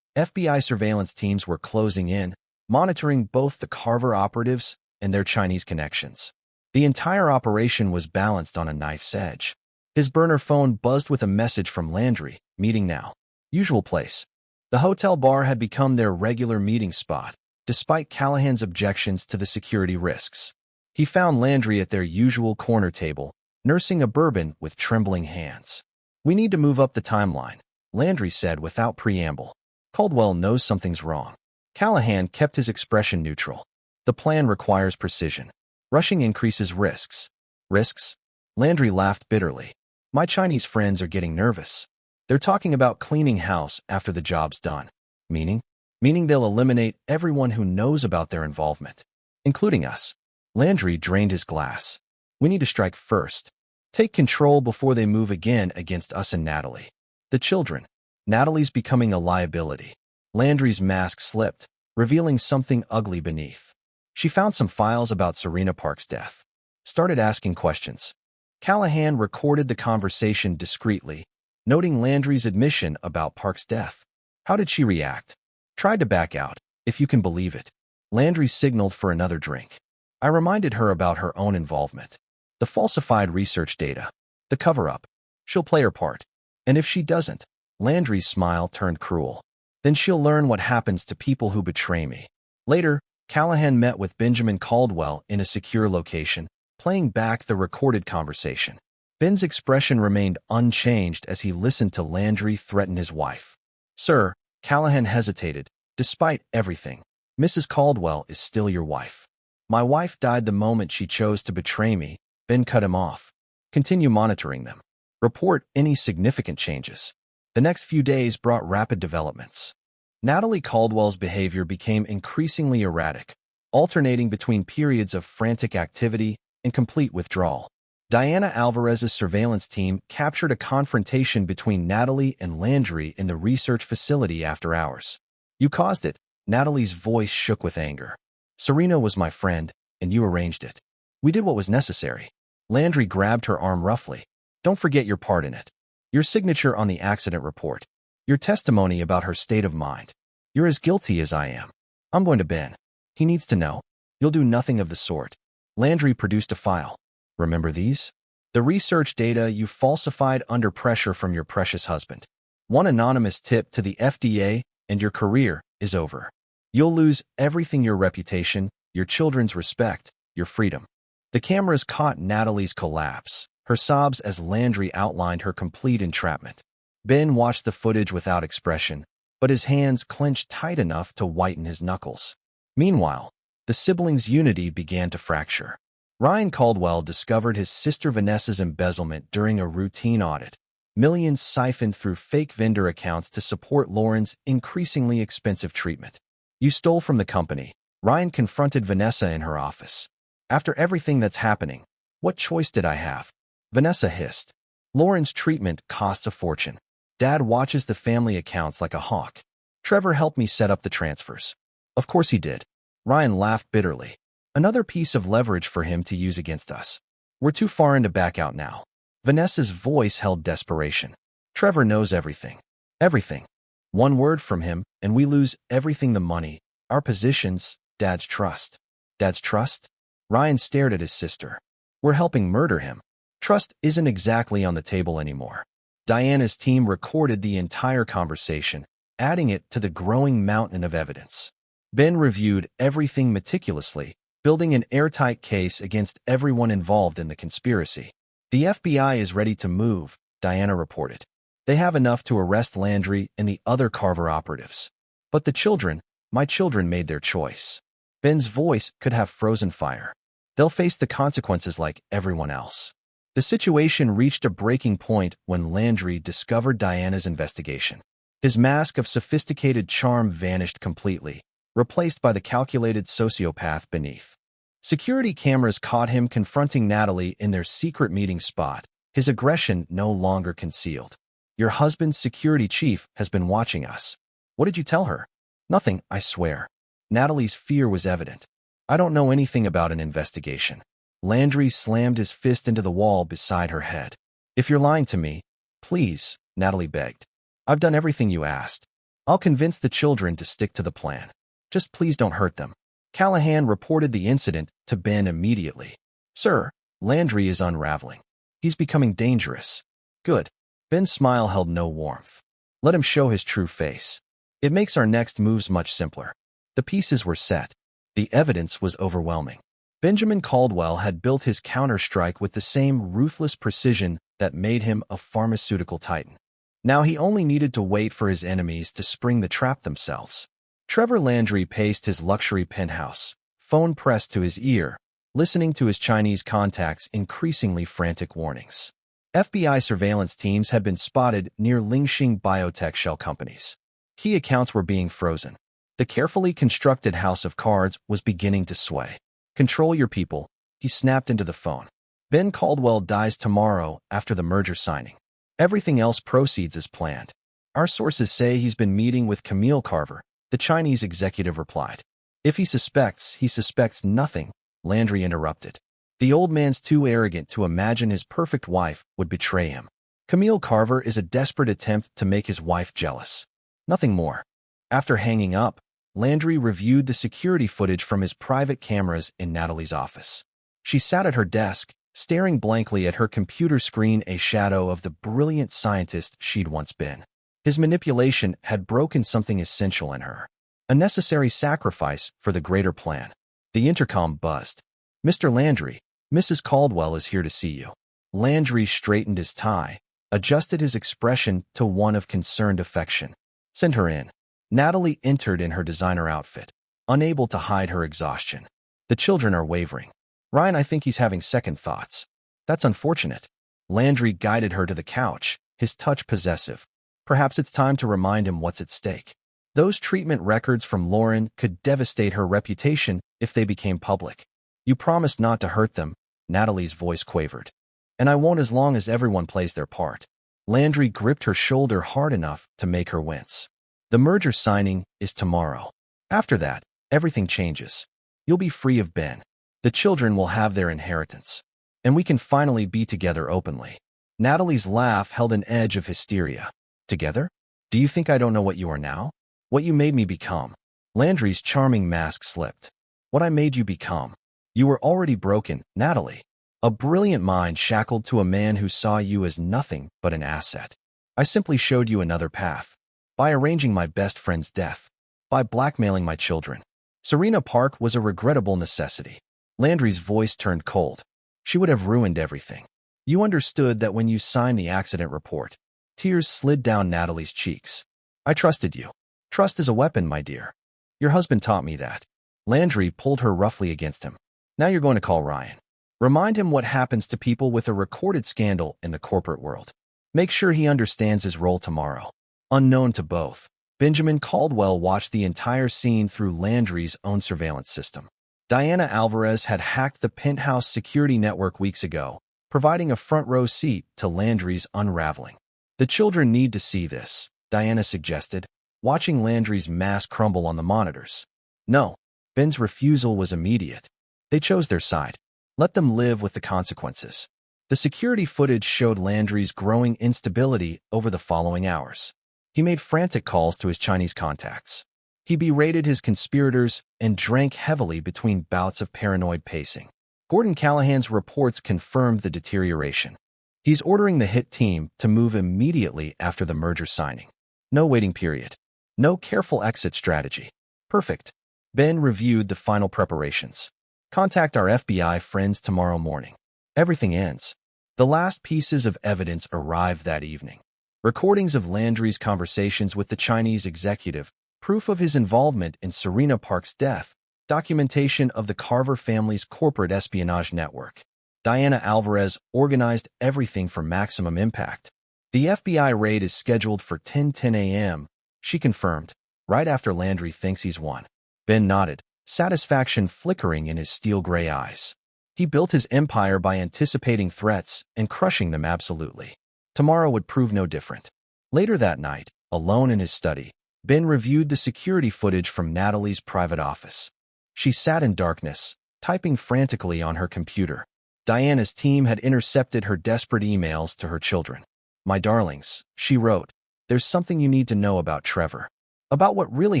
FBI surveillance teams were closing in, monitoring both the Carver operatives and their Chinese connections. The entire operation was balanced on a knife's edge. His burner phone buzzed with a message from Landry: "Meeting now." Usual place. The hotel bar had become their regular meeting spot, despite Callahan's objections to the security risks. He found Landry at their usual corner table, nursing a bourbon with trembling hands. "We need to move up the timeline," Landry said without preamble. "Caldwell knows something's wrong." Callahan kept his expression neutral. "The plan requires precision. Rushing increases risks." "Risks?" Landry laughed bitterly. "My Chinese friends are getting nervous. They're talking about cleaning house after the job's done." "Meaning?" "Meaning they'll eliminate everyone who knows about their involvement, including us." Landry drained his glass. "We need to strike first. Take control before they move again against us and Natalie. The children. Natalie's becoming a liability." Landry's mask slipped, revealing something ugly beneath. She found some files about Serena Park's death. Started asking questions. Callahan recorded the conversation discreetly, noting Landry's admission about Park's death. "How did she react?" "Tried to back out, if you can believe it." Landry signaled for another drink. "I reminded her about her own involvement. The falsified research data. The cover-up. She'll play her part. And if she doesn't," Landry's smile turned cruel, "then she'll learn what happens to people who betray me." Later, Callahan met with Benjamin Caldwell in a secure location, playing back the recorded conversation. Ben's expression remained unchanged as he listened to Landry threaten his wife. "Sir," Callahan hesitated, "despite everything, Mrs. Caldwell is still your wife." "My wife died the moment she chose to betray me." Ben cut him off. "Continue monitoring them. Report any significant changes." The next few days brought rapid developments. Natalie Caldwell's behavior became increasingly erratic, alternating between periods of frantic activity and complete withdrawal. Diana Alvarez's surveillance team captured a confrontation between Natalie and Landry in the research facility after hours. "You caused it." Natalie's voice shook with anger. "Serena was my friend, and you arranged it. We did what was necessary." Landry grabbed her arm roughly. "Don't forget your part in it. Your signature on the accident report. Your testimony about her state of mind. You're as guilty as I am." "I'm going to Ben. He needs to know." "You'll do nothing of the sort." Landry produced a file. "Remember these? The research data you falsified under pressure from your precious husband. One anonymous tip to the FDA and your career is over. You'll lose everything: your reputation, your children's respect, your freedom." The cameras caught Natalie's collapse, her sobs as Landry outlined her complete entrapment. Ben watched the footage without expression, but his hands clenched tight enough to whiten his knuckles. Meanwhile, the siblings' unity began to fracture. Ryan Caldwell discovered his sister Vanessa's embezzlement during a routine audit. Millions siphoned through fake vendor accounts to support Lauren's increasingly expensive treatment. "You stole from the company." Ryan confronted Vanessa in her office. After everything that's happening, what choice did I have? Vanessa hissed. Lauren's treatment costs a fortune. Dad watches the family accounts like a hawk. Trevor helped me set up the transfers. Of course he did. Ryan laughed bitterly. Another piece of leverage for him to use against us. We're too far in to back out now. Vanessa's voice held desperation. Trevor knows everything. Everything. One word from him, and we lose everything: the money, our positions, Dad's trust. Dad's trust? Ryan stared at his sister. We're helping murder him. Trust isn't exactly on the table anymore. Diana's team recorded the entire conversation, adding it to the growing mountain of evidence. Ben reviewed everything meticulously, building an airtight case against everyone involved in the conspiracy. The FBI is ready to move, Diana reported. They have enough to arrest Landry and the other Carver operatives. But the children, my children made their choice. Ben's voice could have frozen fire. They'll face the consequences like everyone else. The situation reached a breaking point when Landry discovered Diana's investigation. His mask of sophisticated charm vanished completely, replaced by the calculated sociopath beneath. Security cameras caught him confronting Natalie in their secret meeting spot, his aggression no longer concealed. Your husband's security chief has been watching us. What did you tell her? Nothing, I swear. Natalie's fear was evident. I don't know anything about an investigation. Landry slammed his fist into the wall beside her head. If you're lying to me, please, Natalie begged. I've done everything you asked. I'll convince the children to stick to the plan. Just please don't hurt them. Callahan reported the incident to Ben immediately. Sir, Landry is unraveling. He's becoming dangerous. Good. Ben's smile held no warmth. Let him show his true face. It makes our next moves much simpler. The pieces were set. The evidence was overwhelming. Benjamin Caldwell had built his counterstrike with the same ruthless precision that made him a pharmaceutical titan. Now he only needed to wait for his enemies to spring the trap themselves. Trevor Landry paced his luxury penthouse, phone pressed to his ear, listening to his Chinese contacts' increasingly frantic warnings. FBI surveillance teams had been spotted near Lingxing biotech shell companies. Key accounts were being frozen. The carefully constructed house of cards was beginning to sway. Control your people, he snapped into the phone. Ben Caldwell dies tomorrow after the merger signing. Everything else proceeds as planned. Our sources say he's been meeting with Camille Carver, the Chinese executive replied. If he suspects nothing, Landry interrupted. The old man's too arrogant to imagine his perfect wife would betray him. Camille Carver is a desperate attempt to make his wife jealous. Nothing more. After hanging up, Landry reviewed the security footage from his private cameras in Natalie's office. She sat at her desk, staring blankly at her computer screen, a shadow of the brilliant scientist she'd once been. His manipulation had broken something essential in her. A necessary sacrifice for the greater plan. The intercom buzzed. Mr. Landry, Mrs. Caldwell is here to see you. Landry straightened his tie, adjusted his expression to one of concerned affection. Send her in. Natalie entered in her designer outfit, unable to hide her exhaustion. The children are wavering. Ryan, I think he's having second thoughts. That's unfortunate. Landry guided her to the couch, his touch possessive. Perhaps it's time to remind him what's at stake. Those treatment records from Lauren could devastate her reputation if they became public. You promised not to hurt them, Natalie's voice quavered. And I won't, as long as everyone plays their part. Landry gripped her shoulder hard enough to make her wince. The merger signing is tomorrow. After that, everything changes. You'll be free of Ben. The children will have their inheritance. And we can finally be together openly. Natalie's laugh held an edge of hysteria. Together? Do you think I don't know what you are now? What you made me become? Landry's charming mask slipped. What I made you become? You were already broken, Natalie. A brilliant mind shackled to a man who saw you as nothing but an asset. I simply showed you another path. By arranging my best friend's death. By blackmailing my children. Serena Park was a regrettable necessity. Landry's voice turned cold. She would have ruined everything. You understood that when you signed the accident report. Tears slid down Natalie's cheeks. I trusted you. Trust is a weapon, my dear. Your husband taught me that. Landry pulled her roughly against him. Now you're going to call Ryan. Remind him what happens to people with a recorded scandal in the corporate world. Make sure he understands his role tomorrow. Unknown to both, Benjamin Caldwell watched the entire scene through Landry's own surveillance system. Diana Alvarez had hacked the penthouse security network weeks ago, providing a front-row seat to Landry's unraveling. The children need to see this, Diana suggested, watching Landry's mask crumble on the monitors. No, Ben's refusal was immediate. They chose their side. Let them live with the consequences. The security footage showed Landry's growing instability over the following hours. He made frantic calls to his Chinese contacts. He berated his conspirators and drank heavily between bouts of paranoid pacing. Gordon Callahan's reports confirmed the deterioration. He's ordering the hit team to move immediately after the merger signing. No waiting period. No careful exit strategy. Perfect. Ben reviewed the final preparations. Contact our FBI friends tomorrow morning. Everything ends. The last pieces of evidence arrived that evening. Recordings of Landry's conversations with the Chinese executive, proof of his involvement in Serena Park's death, documentation of the Carver family's corporate espionage network. Diana Alvarez organized everything for maximum impact. The FBI raid is scheduled for 10:10 a.m., she confirmed, right after Landry thinks he's won. Ben nodded, satisfaction flickering in his steel-gray eyes. He built his empire by anticipating threats and crushing them absolutely. Tomorrow would prove no different. Later that night, alone in his study, Ben reviewed the security footage from Natalie's private office. She sat in darkness, typing frantically on her computer. Diana's team had intercepted her desperate emails to her children. "My darlings," she wrote, "there's something you need to know about Trevor. About what really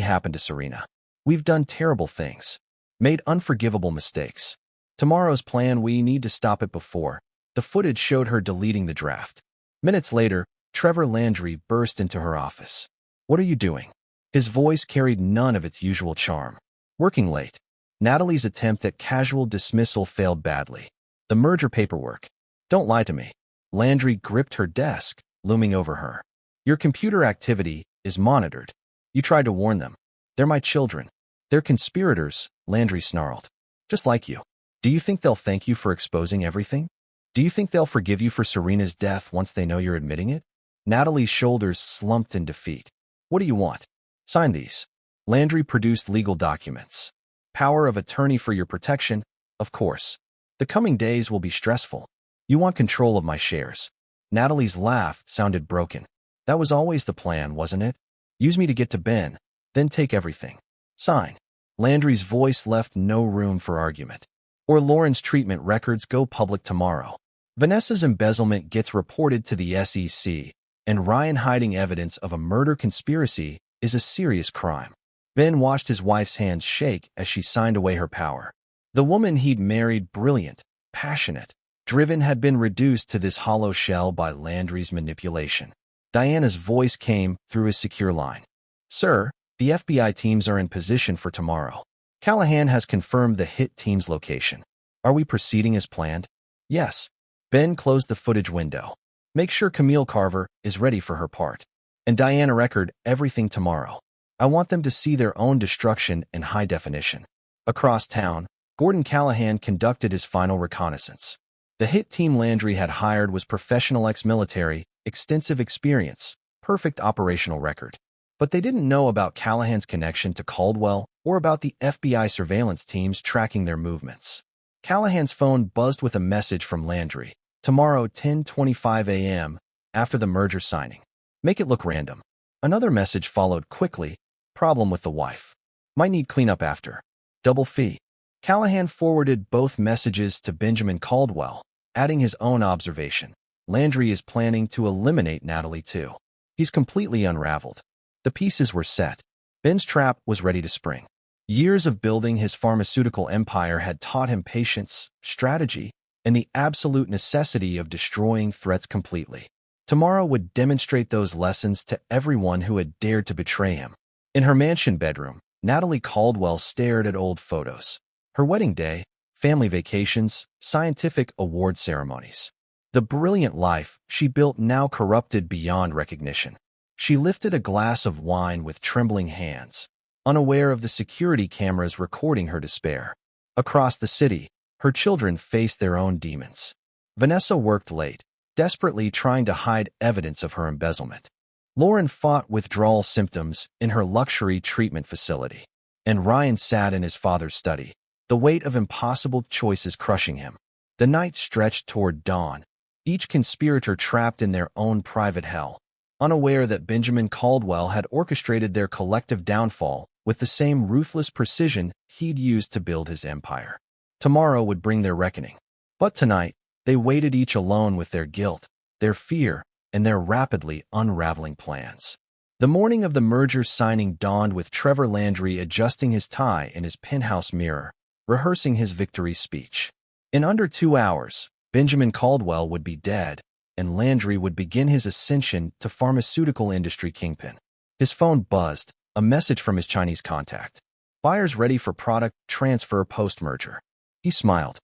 happened to Serena. We've done terrible things. Made unforgivable mistakes. Tomorrow's plan, we need to stop it before." The footage showed her deleting the draft. Minutes later, Trevor Landry burst into her office. "What are you doing?" His voice carried none of its usual charm. "Working late." Natalie's attempt at casual dismissal failed badly. "The merger paperwork." "Don't lie to me." Landry gripped her desk, looming over her. "Your computer activity is monitored. You tried to warn them. They're my children. They're conspirators," Landry snarled. "Just like you. Do you think they'll thank you for exposing everything? Do you think they'll forgive you for Serena's death once they know you're admitting it?" Natalie's shoulders slumped in defeat. "What do you want?" "Sign these." Landry produced legal documents. "Power of attorney for your protection, of course. The coming days will be stressful. You want control of my shares." Natalie's laugh sounded broken. "That was always the plan, wasn't it? Use me to get to Ben, then take everything. Sign." Landry's voice left no room for argument. "Or Lauren's treatment records go public tomorrow. Vanessa's embezzlement gets reported to the SEC, and Ryan hiding evidence of a murder conspiracy is a serious crime." Ben watched his wife's hands shake as she signed away her power. The woman he'd married, brilliant, passionate, driven, had been reduced to this hollow shell by Landry's manipulation. Diana's voice came through his secure line. "Sir, the FBI teams are in position for tomorrow. Callahan has confirmed the hit team's location. Are we proceeding as planned?" "Yes." Ben closed the footage window. "Make sure Camille Carver is ready for her part. And Diana record everything tomorrow. I want them to see their own destruction in high definition." Across town, Gordon Callahan conducted his final reconnaissance. The hit team Landry had hired was professional ex-military, extensive experience, perfect operational record. But they didn't know about Callahan's connection to Caldwell or about the FBI surveillance teams tracking their movements. Callahan's phone buzzed with a message from Landry. "Tomorrow, 10:25 a.m., after the merger signing. Make it look random." Another message followed quickly. "Problem with the wife. Might need cleanup after. Double fee." Callahan forwarded both messages to Benjamin Caldwell, adding his own observation. "Landry is planning to eliminate Natalie too. He's completely unraveled." The pieces were set. Ben's trap was ready to spring. Years of building his pharmaceutical empire had taught him patience, strategy, and the absolute necessity of destroying threats completely. Tomorrow would demonstrate those lessons to everyone who had dared to betray him. In her mansion bedroom, Natalie Caldwell stared at old photos. Her wedding day, family vacations, scientific award ceremonies. The brilliant life she built now corrupted beyond recognition. She lifted a glass of wine with trembling hands, unaware of the security cameras recording her despair. Across the city, her children faced their own demons. Vanessa worked late, desperately trying to hide evidence of her embezzlement. Lauren fought withdrawal symptoms in her luxury treatment facility, and Ryan sat in his father's study, the weight of impossible choices crushing him. The night stretched toward dawn, each conspirator trapped in their own private hell, unaware that Benjamin Caldwell had orchestrated their collective downfall with the same ruthless precision he'd used to build his empire. Tomorrow would bring their reckoning. But tonight, they waited each alone with their guilt, their fear, and their rapidly unraveling plans. The morning of the merger signing dawned with Trevor Landry adjusting his tie in his penthouse mirror, rehearsing his victory speech. In under 2 hours, Benjamin Caldwell would be dead, and Landry would begin his ascension to pharmaceutical industry kingpin. His phone buzzed, a message from his Chinese contact. Buyers ready for product transfer post-merger. He smiled.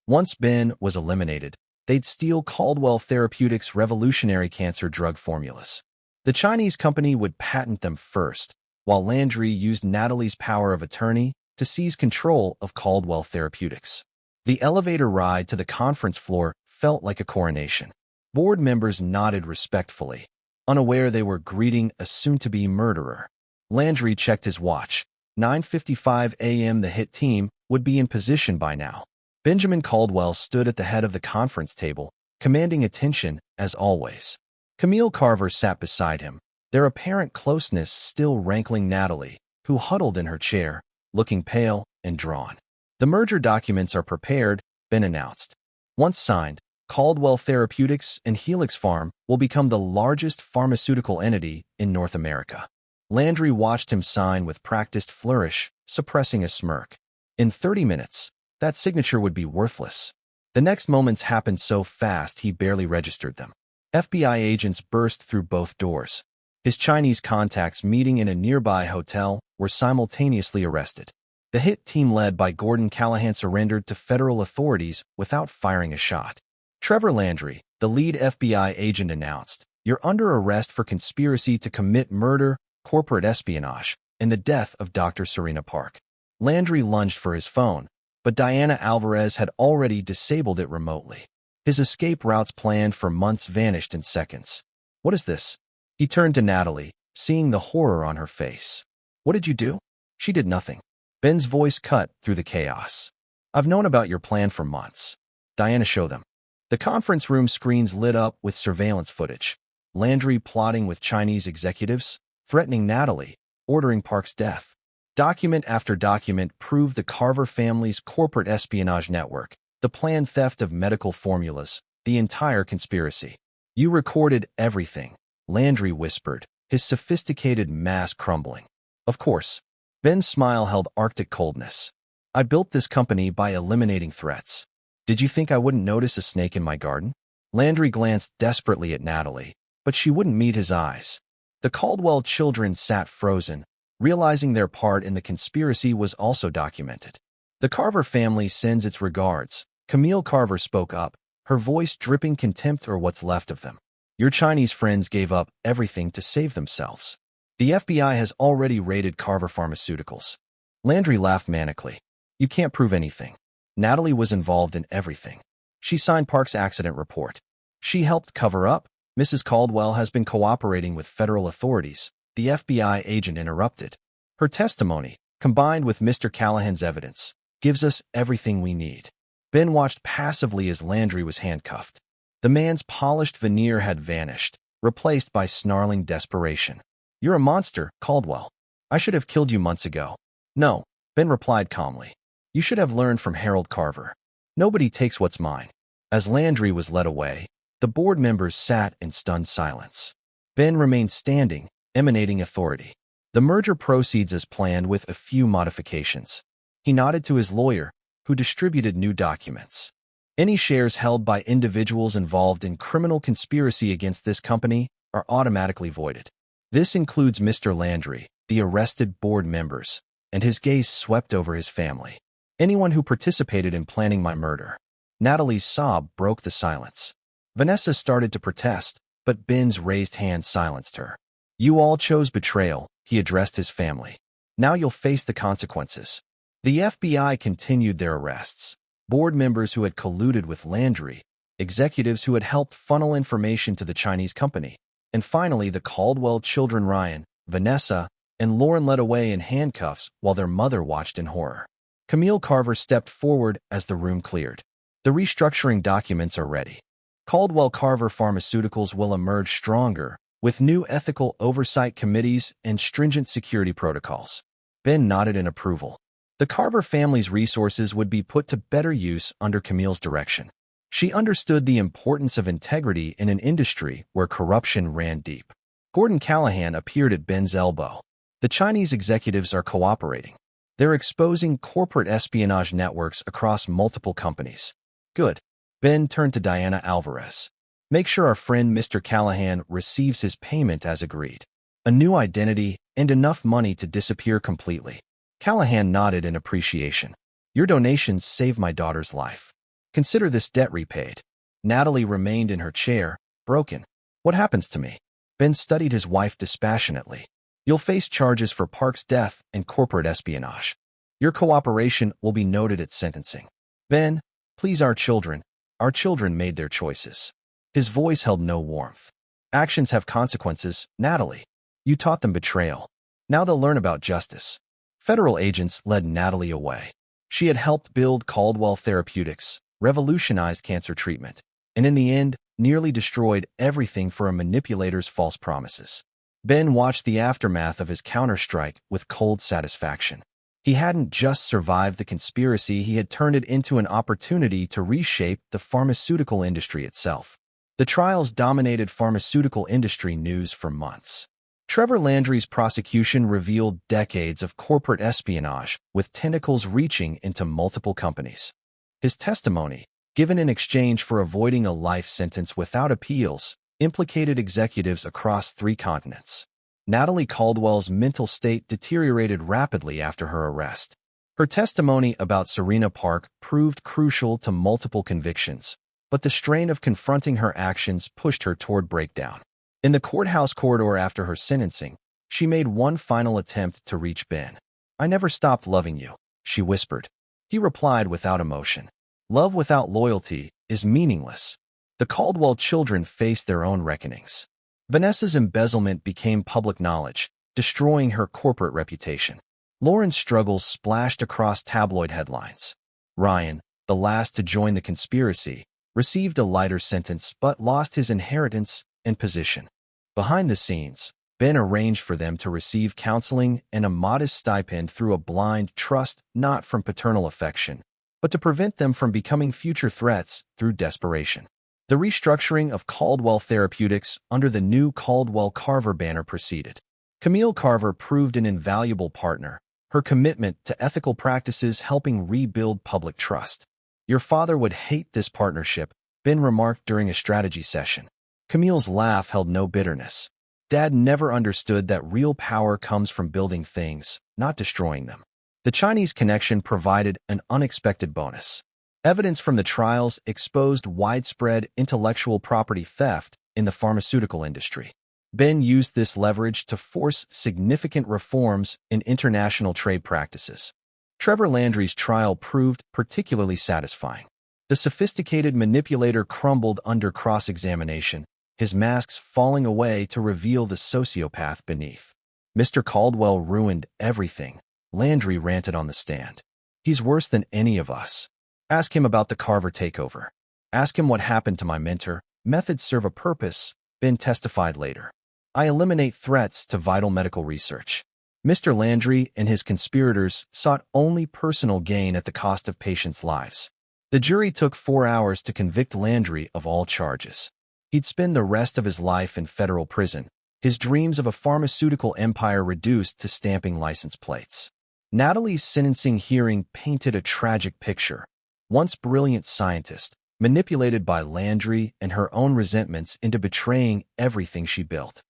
Once Ben was eliminated, they'd steal Caldwell Therapeutics' revolutionary cancer drug formulas. The Chinese company would patent them first, while Landry used Natalie's power of attorney to seize control of Caldwell Therapeutics. The elevator ride to the conference floor felt like a coronation. Board members nodded respectfully, unaware they were greeting a soon-to-be murderer. Landry checked his watch. 9:55 a.m. The hit team would be in position by now. Benjamin Caldwell stood at the head of the conference table, commanding attention as always. Camille Carver sat beside him, their apparent closeness still rankling Natalie, who huddled in her chair, looking pale and drawn. The merger documents are prepared, Ben announced. Once signed, Caldwell Therapeutics and Helix Farm will become the largest pharmaceutical entity in North America. Landry watched him sign with practiced flourish, suppressing a smirk. In 30 minutes, that signature would be worthless. The next moments happened so fast he barely registered them. FBI agents burst through both doors. His Chinese contacts meeting in a nearby hotel were simultaneously arrested. The hit team led by Gordon Callahan surrendered to federal authorities without firing a shot. Trevor Landry, the lead FBI agent, announced, "You're under arrest for conspiracy to commit murder, corporate espionage, and the death of Dr. Serena Park." Landry lunged for his phone, but Diana Alvarez had already disabled it remotely. His escape routes planned for months vanished in seconds. "What is this?" He turned to Natalie, seeing the horror on her face. "What did you do?" "She did nothing." Ben's voice cut through the chaos. "I've known about your plan for months." Diana showed them. The conference room screens lit up with surveillance footage. Landry plotting with Chinese executives, threatening Natalie, ordering Park's death. Document after document proved the Carver family's corporate espionage network, the planned theft of medical formulas, the entire conspiracy. "You recorded everything," Landry whispered, his sophisticated mask crumbling. "Of course." Ben's smile held Arctic coldness. "I built this company by eliminating threats. Did you think I wouldn't notice a snake in my garden?" Landry glanced desperately at Natalie, but she wouldn't meet his eyes. The Caldwell children sat frozen, realizing their part in the conspiracy was also documented. "The Carver family sends its regards," Camille Carver spoke up, her voice dripping contempt or what's left of them. "Your Chinese friends gave up everything to save themselves. The FBI has already raided Carver Pharmaceuticals." Landry laughed manically. "You can't prove anything. Natalie was involved in everything. She signed Park's accident report. She helped cover up. Mrs. Caldwell has been cooperating with federal authorities," the FBI agent interrupted. "Her testimony, combined with Mr. Callahan's evidence, gives us everything we need." Ben watched passively as Landry was handcuffed. The man's polished veneer had vanished, replaced by snarling desperation. "You're a monster, Caldwell. I should have killed you months ago." "No," Ben replied calmly. "You should have learned from Harold Carver. Nobody takes what's mine." As Landry was led away, the board members sat in stunned silence. Ben remained standing, emanating authority. "The merger proceeds as planned with a few modifications." He nodded to his lawyer, who distributed new documents. "Any shares held by individuals involved in criminal conspiracy against this company are automatically voided. This includes Mr. Landry, the arrested board members," and his gaze swept over his family. "Anyone who participated in planning my murder." Natalie's sob broke the silence. Vanessa started to protest, but Ben's raised hand silenced her. "You all chose betrayal," he addressed his family. "Now you'll face the consequences." The FBI continued their arrests. Board members who had colluded with Landry, executives who had helped funnel information to the Chinese company, and finally the Caldwell children Ryan, Vanessa, and Lauren led away in handcuffs while their mother watched in horror. Camille Carver stepped forward as the room cleared. The restructuring documents are ready. Caldwell Carver Pharmaceuticals will emerge stronger, with new ethical oversight committees and stringent security protocols. Ben nodded in approval. The Carver family's resources would be put to better use under Camille's direction. She understood the importance of integrity in an industry where corruption ran deep. Gordon Callahan appeared at Ben's elbow. The Chinese executives are cooperating. They're exposing corporate espionage networks across multiple companies. Good. Ben turned to Diana Alvarez. Make sure our friend Mr. Callahan receives his payment as agreed. A new identity and enough money to disappear completely. Callahan nodded in appreciation. Your donations saved my daughter's life. Consider this debt repaid. Natalie remained in her chair, broken. What happens to me? Ben studied his wife dispassionately. You'll face charges for Park's death and corporate espionage. Your cooperation will be noted at sentencing. Ben, please our children. Our children made their choices. His voice held no warmth. Actions have consequences, Natalie. You taught them betrayal. Now they'll learn about justice. Federal agents led Natalie away. She had helped build Caldwell Therapeutics, revolutionized cancer treatment, and in the end, nearly destroyed everything for a manipulator's false promises. Ben watched the aftermath of his counterstrike with cold satisfaction. He hadn't just survived the conspiracy, he had turned it into an opportunity to reshape the pharmaceutical industry itself. The trials dominated pharmaceutical industry news for months. Trevor Landry's prosecution revealed decades of corporate espionage, with tentacles reaching into multiple companies. His testimony, given in exchange for avoiding a life sentence without appeals, implicated executives across 3 continents. Natalie Caldwell's mental state deteriorated rapidly after her arrest. Her testimony about Serena Park proved crucial to multiple convictions, but the strain of confronting her actions pushed her toward breakdown. In the courthouse corridor after her sentencing, she made one final attempt to reach Ben. I never stopped loving you, she whispered. He replied without emotion. Love without loyalty is meaningless. The Caldwell children faced their own reckonings. Vanessa's embezzlement became public knowledge, destroying her corporate reputation. Lauren's struggles splashed across tabloid headlines. Ryan, the last to join the conspiracy, received a lighter sentence but lost his inheritance and position. Behind the scenes, Ben arranged for them to receive counseling and a modest stipend through a blind trust not from paternal affection, but to prevent them from becoming future threats through desperation. The restructuring of Caldwell Therapeutics under the new Caldwell Carver banner proceeded. Camille Carver proved an invaluable partner, her commitment to ethical practices helping rebuild public trust. Your father would hate this partnership, Ben remarked during a strategy session. Camille's laugh held no bitterness. Dad never understood that real power comes from building things, not destroying them. The Chinese connection provided an unexpected bonus. Evidence from the trials exposed widespread intellectual property theft in the pharmaceutical industry. Ben used this leverage to force significant reforms in international trade practices. Trevor Landry's trial proved particularly satisfying. The sophisticated manipulator crumbled under cross-examination, his masks falling away to reveal the sociopath beneath. Mr. Caldwell ruined everything, Landry ranted on the stand. He's worse than any of us. Ask him about the Carver takeover. Ask him what happened to my mentor. Methods serve a purpose, Ben testified later. I eliminate threats to vital medical research. Mr. Landry and his conspirators sought only personal gain at the cost of patients' lives. The jury took 4 hours to convict Landry of all charges. He'd spend the rest of his life in federal prison, his dreams of a pharmaceutical empire reduced to stamping license plates. Natalie's sentencing hearing painted a tragic picture. Once brilliant scientist, manipulated by Landry and her own resentments into betraying everything she built.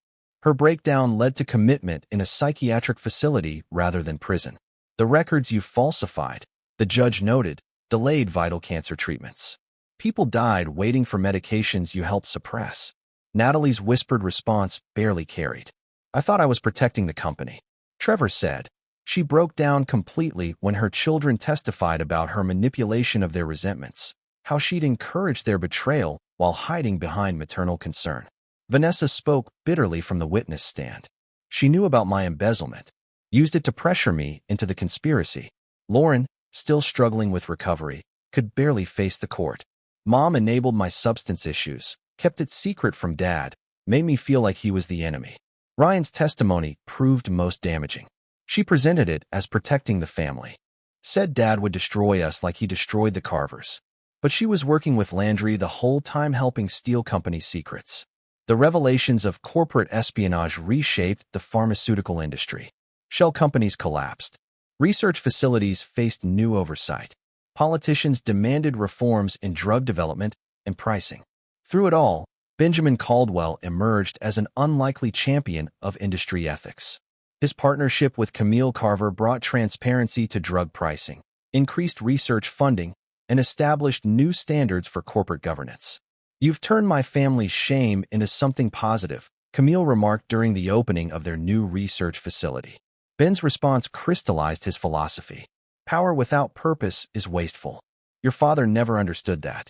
Her breakdown led to commitment in a psychiatric facility rather than prison. The records you falsified, the judge noted, delayed vital cancer treatments. People died waiting for medications you helped suppress. Natalie's whispered response barely carried. I thought I was protecting the company. Trevor said. She broke down completely when her children testified about her manipulation of their resentments, how she'd encouraged their betrayal while hiding behind maternal concern. Vanessa spoke bitterly from the witness stand. She knew about my embezzlement, used it to pressure me into the conspiracy. Lauren, still struggling with recovery, could barely face the court. Mom enabled my substance issues, kept it secret from Dad, made me feel like he was the enemy. Ryan's testimony proved most damaging. She presented it as protecting the family. Said Dad would destroy us like he destroyed the Carvers. But she was working with Landry the whole time, helping steal company secrets. The revelations of corporate espionage reshaped the pharmaceutical industry. Shell companies collapsed. Research facilities faced new oversight. Politicians demanded reforms in drug development and pricing. Through it all, Benjamin Caldwell emerged as an unlikely champion of industry ethics. His partnership with Camille Carver brought transparency to drug pricing, increased research funding, and established new standards for corporate governance. "You've turned my family's shame into something positive," Camille remarked during the opening of their new research facility. Ben's response crystallized his philosophy. "Power without purpose is wasteful. Your father never understood that."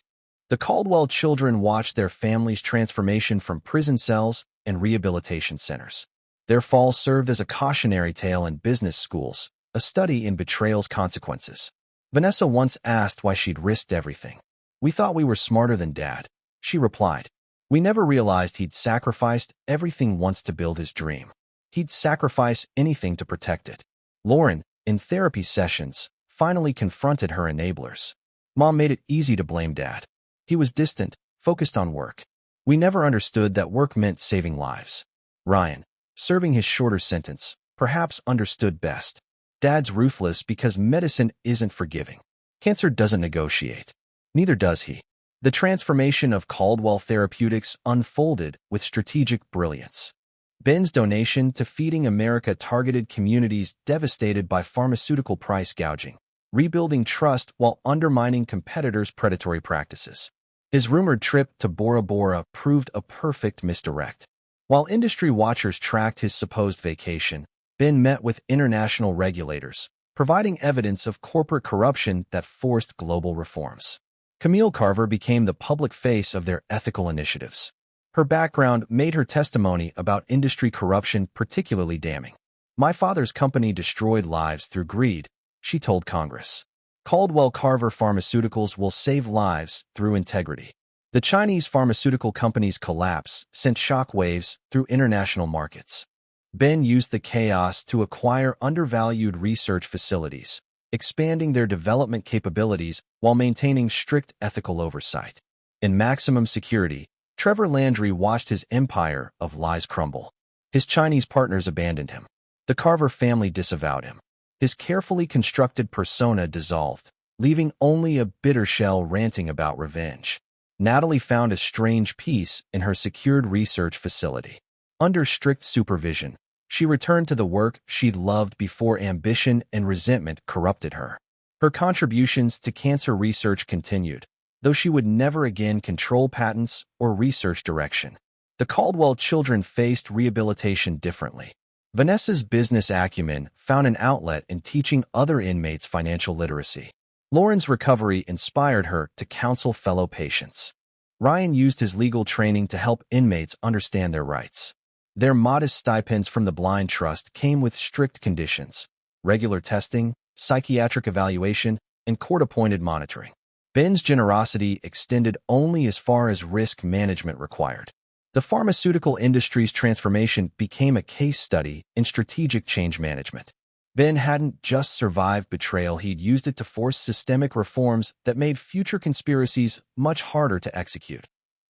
The Caldwell children watched their family's transformation from prison cells and rehabilitation centers. Their fall served as a cautionary tale in business schools, a study in betrayal's consequences. Vanessa once asked why she'd risked everything. "We thought we were smarter than Dad," she replied. "We never realized he'd sacrificed everything once to build his dream. He'd sacrifice anything to protect it." Lauren, in therapy sessions, finally confronted her enablers. "Mom made it easy to blame Dad. He was distant, focused on work. We never understood that work meant saving lives." Ryan, serving his shorter sentence, perhaps understood best. "Dad's ruthless because medicine isn't forgiving. Cancer doesn't negotiate. Neither does he." The transformation of Caldwell Therapeutics unfolded with strategic brilliance. Ben's donation to Feeding America targeted communities devastated by pharmaceutical price gouging, rebuilding trust while undermining competitors' predatory practices. His rumored trip to Bora Bora proved a perfect misdirect. While industry watchers tracked his supposed vacation, Ben met with international regulators, providing evidence of corporate corruption that forced global reforms. Camille Carver became the public face of their ethical initiatives. Her background made her testimony about industry corruption particularly damning. "My father's company destroyed lives through greed," she told Congress. "Caldwell Carver Pharmaceuticals will save lives through integrity." The Chinese pharmaceutical company's collapse sent shockwaves through international markets. Ben used the chaos to acquire undervalued research facilities, expanding their development capabilities while maintaining strict ethical oversight. In maximum security, Trevor Landry watched his empire of lies crumble. His Chinese partners abandoned him. The Carver family disavowed him. His carefully constructed persona dissolved, leaving only a bitter shell ranting about revenge. Natalie found a strange peace in her secured research facility. Under strict supervision, she returned to the work she'd loved before ambition and resentment corrupted her. Her contributions to cancer research continued, though she would never again control patents or research direction. The Caldwell children faced rehabilitation differently. Vanessa's business acumen found an outlet in teaching other inmates financial literacy. Lauren's recovery inspired her to counsel fellow patients. Ryan used his legal training to help inmates understand their rights. Their modest stipends from the Blind Trust came with strict conditions: regular testing, psychiatric evaluation, and court-appointed monitoring. Ben's generosity extended only as far as risk management required. The pharmaceutical industry's transformation became a case study in strategic change management. Ben hadn't just survived betrayal, he'd used it to force systemic reforms that made future conspiracies much harder to execute.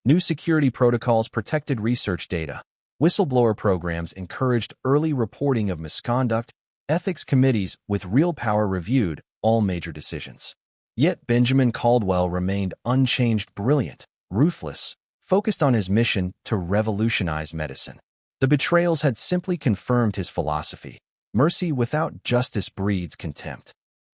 New security protocols protected research data. Whistleblower programs encouraged early reporting of misconduct. Ethics committees with real power reviewed all major decisions. Yet Benjamin Caldwell remained unchanged, brilliant, ruthless, focused on his mission to revolutionize medicine. The betrayals had simply confirmed his philosophy: mercy without justice breeds contempt.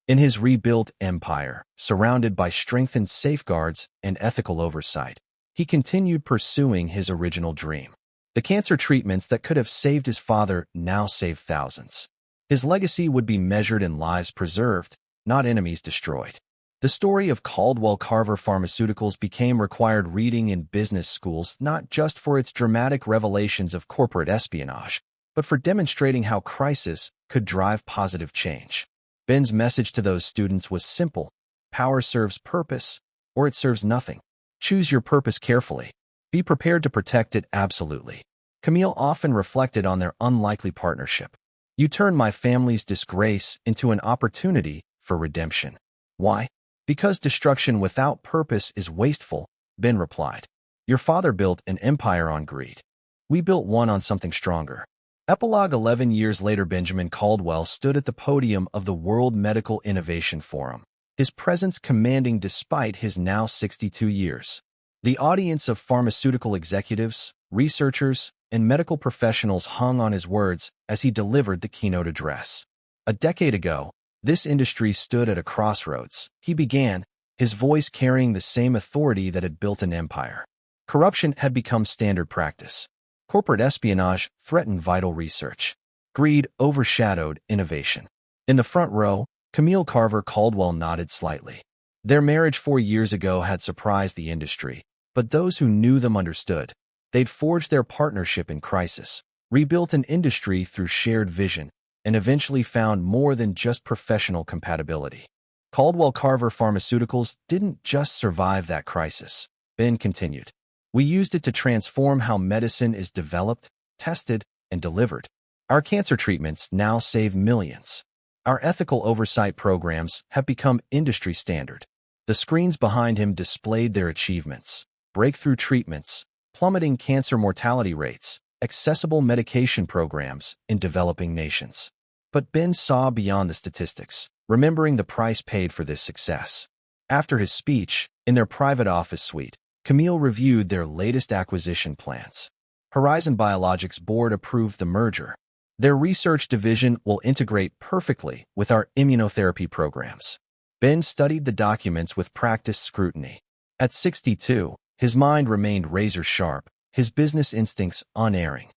In his rebuilt empire, surrounded by strengthened safeguards and ethical oversight, he continued pursuing his original dream. The cancer treatments that could have saved his father now saved thousands. His legacy would be measured in lives preserved, not enemies destroyed. The story of Caldwell Carver Pharmaceuticals became required reading in business schools, not just for its dramatic revelations of corporate espionage, but for demonstrating how crisis could drive positive change. Ben's message to those students was simple: power serves purpose, or it serves nothing. Choose your purpose carefully. Be prepared to protect it absolutely. Camille often reflected on their unlikely partnership. You turned my family's disgrace into an opportunity for redemption. Why? Because destruction without purpose is wasteful, Ben replied. Your father built an empire on greed. We built one on something stronger. Epilogue: 11 years later, Benjamin Caldwell stood at the podium of the World Medical Innovation Forum, his presence commanding despite his now 62 years. The audience of pharmaceutical executives, researchers, and medical professionals hung on his words as he delivered the keynote address. A decade ago, this industry stood at a crossroads. He began, his voice carrying the same authority that had built an empire. Corruption had become standard practice. Corporate espionage threatened vital research. Greed overshadowed innovation. In the front row, Camille Carver Caldwell nodded slightly. Their marriage 4 years ago had surprised the industry, but those who knew them understood. They'd forged their partnership in crisis, rebuilt an industry through shared vision, and eventually found more than just professional compatibility. Caldwell Carver Pharmaceuticals didn't just survive that crisis, Ben continued. We used it to transform how medicine is developed, tested, and delivered. Our cancer treatments now save millions. Our ethical oversight programs have become industry standard. The screens behind him displayed their achievements: breakthrough treatments, plummeting cancer mortality rates, accessible medication programs in developing nations. But Ben saw beyond the statistics, remembering the price paid for this success. After his speech, in their private office suite, Camille reviewed their latest acquisition plans. Horizon Biologics' board approved the merger. Their research division will integrate perfectly with our immunotherapy programs. Ben studied the documents with practiced scrutiny. At 62, his mind remained razor-sharp, his business instincts unerring.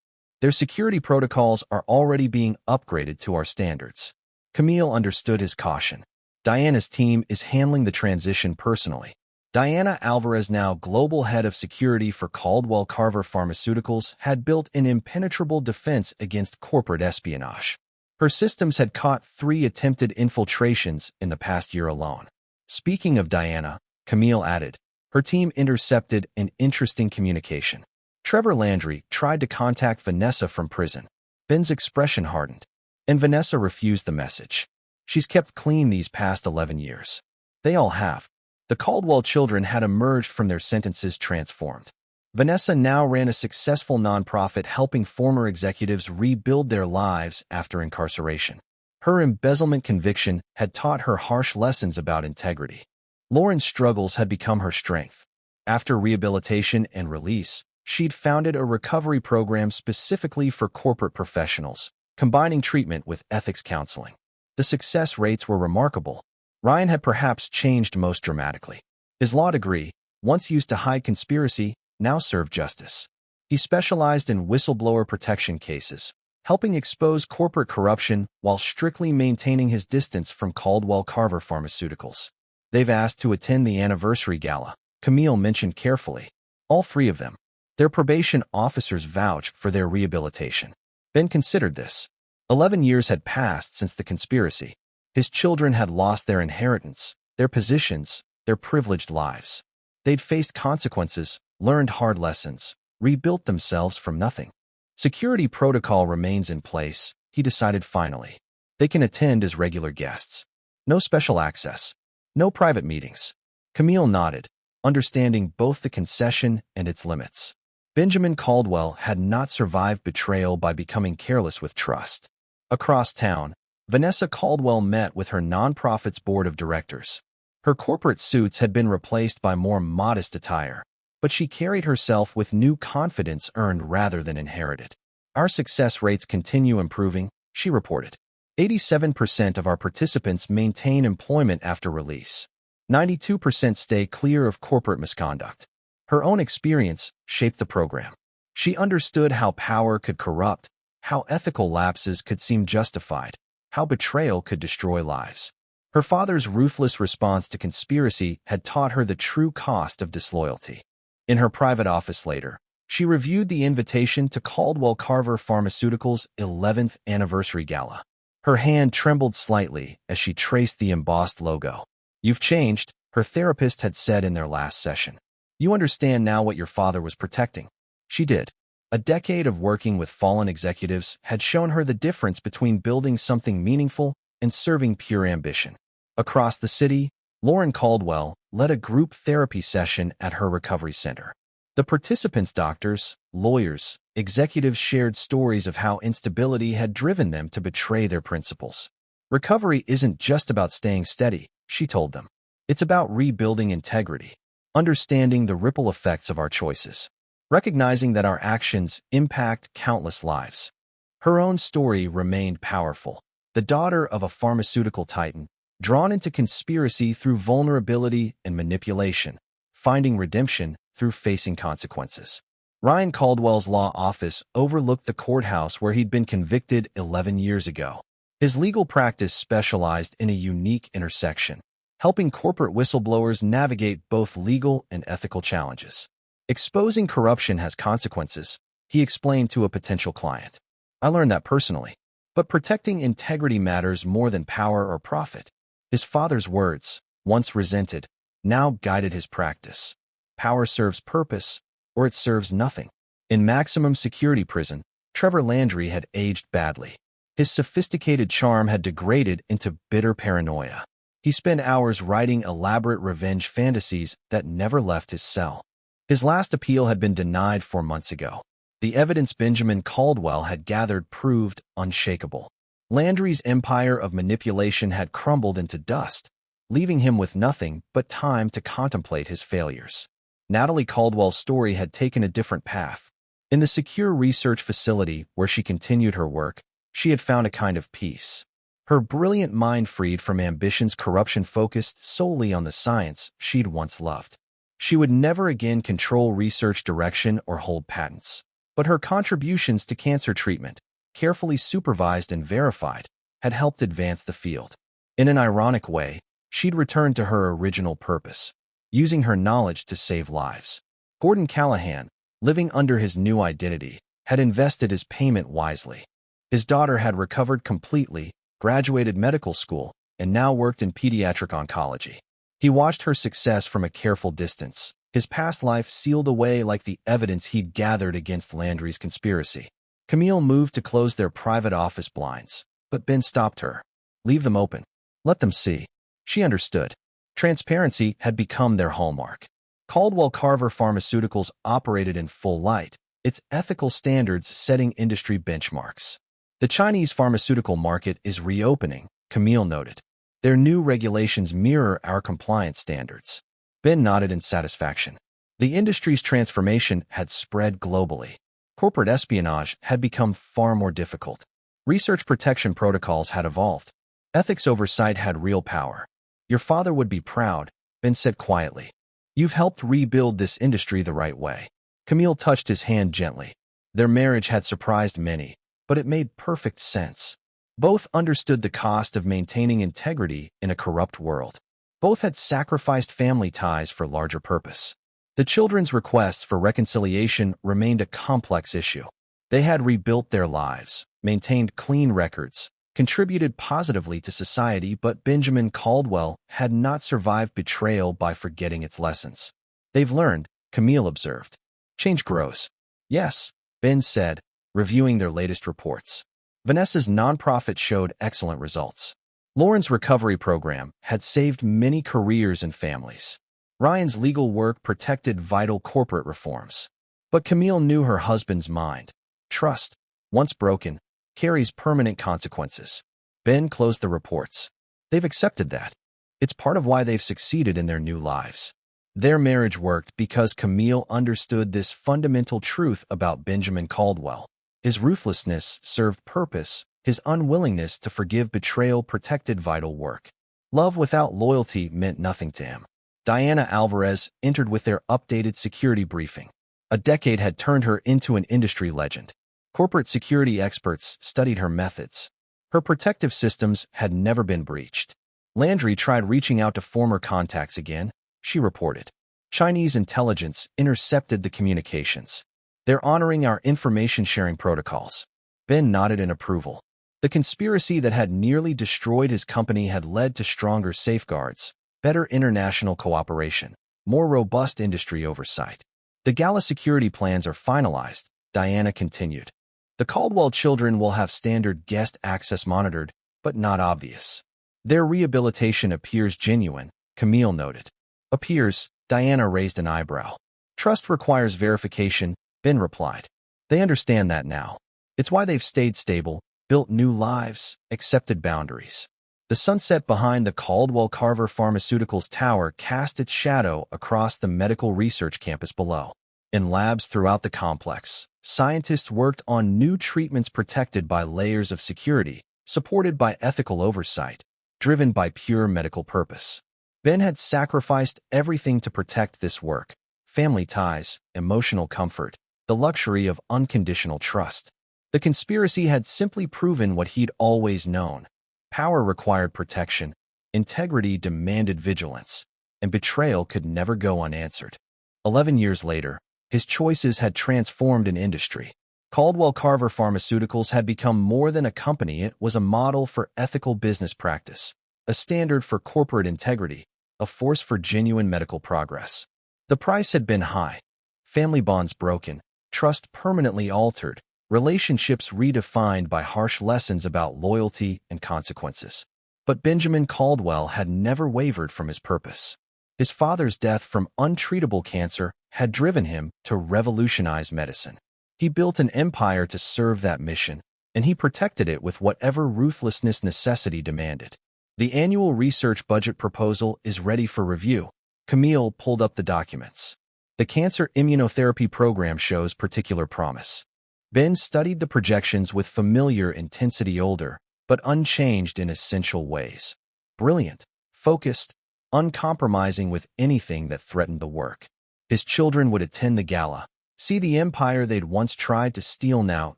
Their security protocols are already being upgraded to our standards. Camille understood his caution. Diana's team is handling the transition personally. Diana Alvarez, now global head of security for Caldwell Carver Pharmaceuticals, had built an impenetrable defense against corporate espionage. Her systems had caught 3 attempted infiltrations in the past year alone. Speaking of Diana, Camille added, her team intercepted an interesting communication. Trevor Landry tried to contact Vanessa from prison. Ben's expression hardened, and Vanessa refused the message. She's kept clean these past 11 years. They all have. The Caldwell children had emerged from their sentences transformed. Vanessa now ran a successful nonprofit helping former executives rebuild their lives after incarceration. Her embezzlement conviction had taught her harsh lessons about integrity. Lauren's struggles had become her strength. After rehabilitation and release, she'd founded a recovery program specifically for corporate professionals, combining treatment with ethics counseling. The success rates were remarkable. Ryan had perhaps changed most dramatically. His law degree, once used to hide conspiracy, now served justice. He specialized in whistleblower protection cases, helping expose corporate corruption while strictly maintaining his distance from Caldwell Carver Pharmaceuticals. They've asked to attend the anniversary gala, Camille mentioned carefully. All 3 of them. Their probation officers vouched for their rehabilitation. Ben considered this. 11 years had passed since the conspiracy. His children had lost their inheritance, their positions, their privileged lives. They'd faced consequences, learned hard lessons, rebuilt themselves from nothing. Security protocol remains in place, he decided finally. They can attend as regular guests. No special access. No private meetings. Camille nodded, understanding both the concession and its limits. Benjamin Caldwell had not survived betrayal by becoming careless with trust. Across town, Vanessa Caldwell met with her nonprofit's board of directors. Her corporate suits had been replaced by more modest attire, but she carried herself with new confidence earned rather than inherited. Our success rates continue improving, she reported. 87% of our participants maintain employment after release. 92% stay clear of corporate misconduct. Her own experience shaped the program. She understood how power could corrupt, how ethical lapses could seem justified, how betrayal could destroy lives. Her father's ruthless response to conspiracy had taught her the true cost of disloyalty. In her private office later, she reviewed the invitation to Caldwell Carver Pharmaceuticals' 11th anniversary gala. Her hand trembled slightly as she traced the embossed logo. "You've changed," her therapist had said in their last session. "You understand now what your father was protecting." She did. A decade of working with fallen executives had shown her the difference between building something meaningful and serving pure ambition. Across the city, Lauren Caldwell led a group therapy session at her recovery center. The participants, doctors, lawyers, executives, shared stories of how instability had driven them to betray their principles. "Recovery isn't just about staying steady," she told them. "It's about rebuilding integrity, understanding the ripple effects of our choices, recognizing that our actions impact countless lives." Her own story remained powerful. The daughter of a pharmaceutical titan, drawn into conspiracy through vulnerability and manipulation, finding redemption through facing consequences. Ryan Caldwell's law office overlooked the courthouse where he'd been convicted 11 years ago. His legal practice specialized in a unique intersection, helping corporate whistleblowers navigate both legal and ethical challenges. "Exposing corruption has consequences," he explained to a potential client. "I learned that personally. But protecting integrity matters more than power or profit." His father's words, once resented, now guided his practice. Power serves purpose, or it serves nothing. In maximum security prison, Trevor Landry had aged badly. His sophisticated charm had degraded into bitter paranoia. He spent hours writing elaborate revenge fantasies that never left his cell. His last appeal had been denied 4 months ago. The evidence Benjamin Caldwell had gathered proved unshakable. Landry's empire of manipulation had crumbled into dust, leaving him with nothing but time to contemplate his failures. Natalie Caldwell's story had taken a different path. In the secure research facility where she continued her work, she had found a kind of peace. Her brilliant mind freed from ambition's corruption focused solely on the science she'd once loved. She would never again control research direction or hold patents. But her contributions to cancer treatment, carefully supervised and verified, had helped advance the field. In an ironic way, she'd returned to her original purpose, using her knowledge to save lives. Gordon Callahan, living under his new identity, had invested his payment wisely. His daughter had recovered completely, graduated medical school, and now worked in pediatric oncology. He watched her success from a careful distance, his past life sealed away like the evidence he'd gathered against Landry's conspiracy. Camille moved to close their private office blinds, but Ben stopped her. "Leave them open. Let them see." She understood. Transparency had become their hallmark. Caldwell Carver Pharmaceuticals operated in full light, its ethical standards setting industry benchmarks. "The Chinese pharmaceutical market is reopening," Camille noted. "Their new regulations mirror our compliance standards." Ben nodded in satisfaction. The industry's transformation had spread globally. Corporate espionage had become far more difficult. Research protection protocols had evolved. Ethics oversight had real power. "Your father would be proud," Ben said quietly. "You've helped rebuild this industry the right way." Camille touched his hand gently. Their marriage had surprised many, but it made perfect sense. Both understood the cost of maintaining integrity in a corrupt world. Both had sacrificed family ties for larger purpose. The children's requests for reconciliation remained a complex issue. They had rebuilt their lives, maintained clean records, contributed positively to society, but Benjamin Caldwell had not survived betrayal by forgetting its lessons. "They've learned," Camille observed. "Change grows." "Yes," Ben said, reviewing their latest reports. Vanessa's nonprofit showed excellent results. Lauren's recovery program had saved many careers and families. Ryan's legal work protected vital corporate reforms. But Camille knew her husband's mind. Trust, once broken, carries permanent consequences. Ben closed the reports. They've accepted that. It's part of why they've succeeded in their new lives. Their marriage worked because Camille understood this fundamental truth about Benjamin Caldwell. His ruthlessness served purpose. His unwillingness to forgive betrayal protected vital work. Love without loyalty meant nothing to him. Diana Alvarez entered with their updated security briefing. A decade had turned her into an industry legend. Corporate security experts studied her methods. Her protective systems had never been breached. Landry tried reaching out to former contacts again, she reported. Chinese intelligence intercepted the communications. "They're honoring our information-sharing protocols." Ben nodded in approval. The conspiracy that had nearly destroyed his company had led to stronger safeguards, better international cooperation, more robust industry oversight. The gala security plans are finalized, Diana continued. The Caldwell children will have standard guest access monitored, but not obvious. Their rehabilitation appears genuine, Camille noted. Appears, Diana raised an eyebrow. Trust requires verification, Ben replied. They understand that now. It's why they've stayed stable, built new lives, accepted boundaries. The sunset behind the Caldwell Carver Pharmaceuticals Tower cast its shadow across the medical research campus below. In labs throughout the complex, scientists worked on new treatments protected by layers of security, supported by ethical oversight, driven by pure medical purpose. Ben had sacrificed everything to protect this work: family ties, emotional comfort, the luxury of unconditional trust. The conspiracy had simply proven what he'd always known. Power required protection, integrity demanded vigilance, and betrayal could never go unanswered. 11 years later, his choices had transformed an industry. Caldwell Carver Pharmaceuticals had become more than a company. It was a model for ethical business practice, a standard for corporate integrity, a force for genuine medical progress. The price had been high. Family bonds broken, trust permanently altered, relationships redefined by harsh lessons about loyalty and consequences. But Benjamin Caldwell had never wavered from his purpose. His father's death from untreatable cancer had driven him to revolutionize medicine. He built an empire to serve that mission, and he protected it with whatever ruthlessness necessity demanded. The annual research budget proposal is ready for review. Camille pulled up the documents. The cancer immunotherapy program shows particular promise. Ben studied the projections with familiar intensity, older, but unchanged in essential ways. Brilliant, focused, uncompromising with anything that threatened the work. His children would attend the gala, see the empire they'd once tried to steal now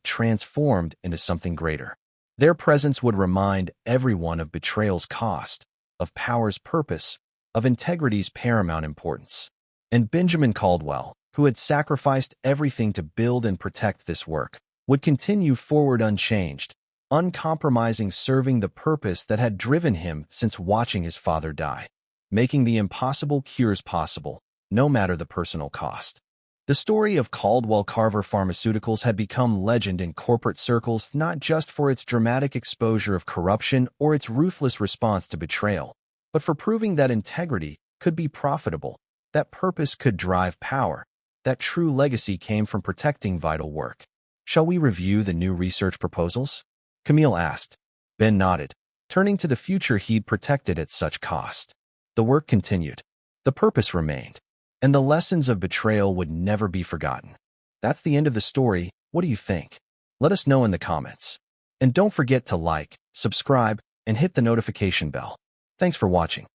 transformed into something greater. Their presence would remind everyone of betrayal's cost, of power's purpose, of integrity's paramount importance. And Benjamin Caldwell, who had sacrificed everything to build and protect this work, would continue forward unchanged, uncompromising, serving the purpose that had driven him since watching his father die, making the impossible cures possible, no matter the personal cost. The story of Caldwell Carver Pharmaceuticals had become legend in corporate circles, not just for its dramatic exposure of corruption or its ruthless response to betrayal, but for proving that integrity could be profitable, that purpose could drive power, that true legacy came from protecting vital work. Shall we review the new research proposals? Camille asked. Ben nodded, turning to the future he'd protected at such cost. The work continued. The purpose remained. And the lessons of betrayal would never be forgotten. That's the end of the story. What do you think? Let us know in the comments. And don't forget to like, subscribe, and hit the notification bell. Thanks for watching.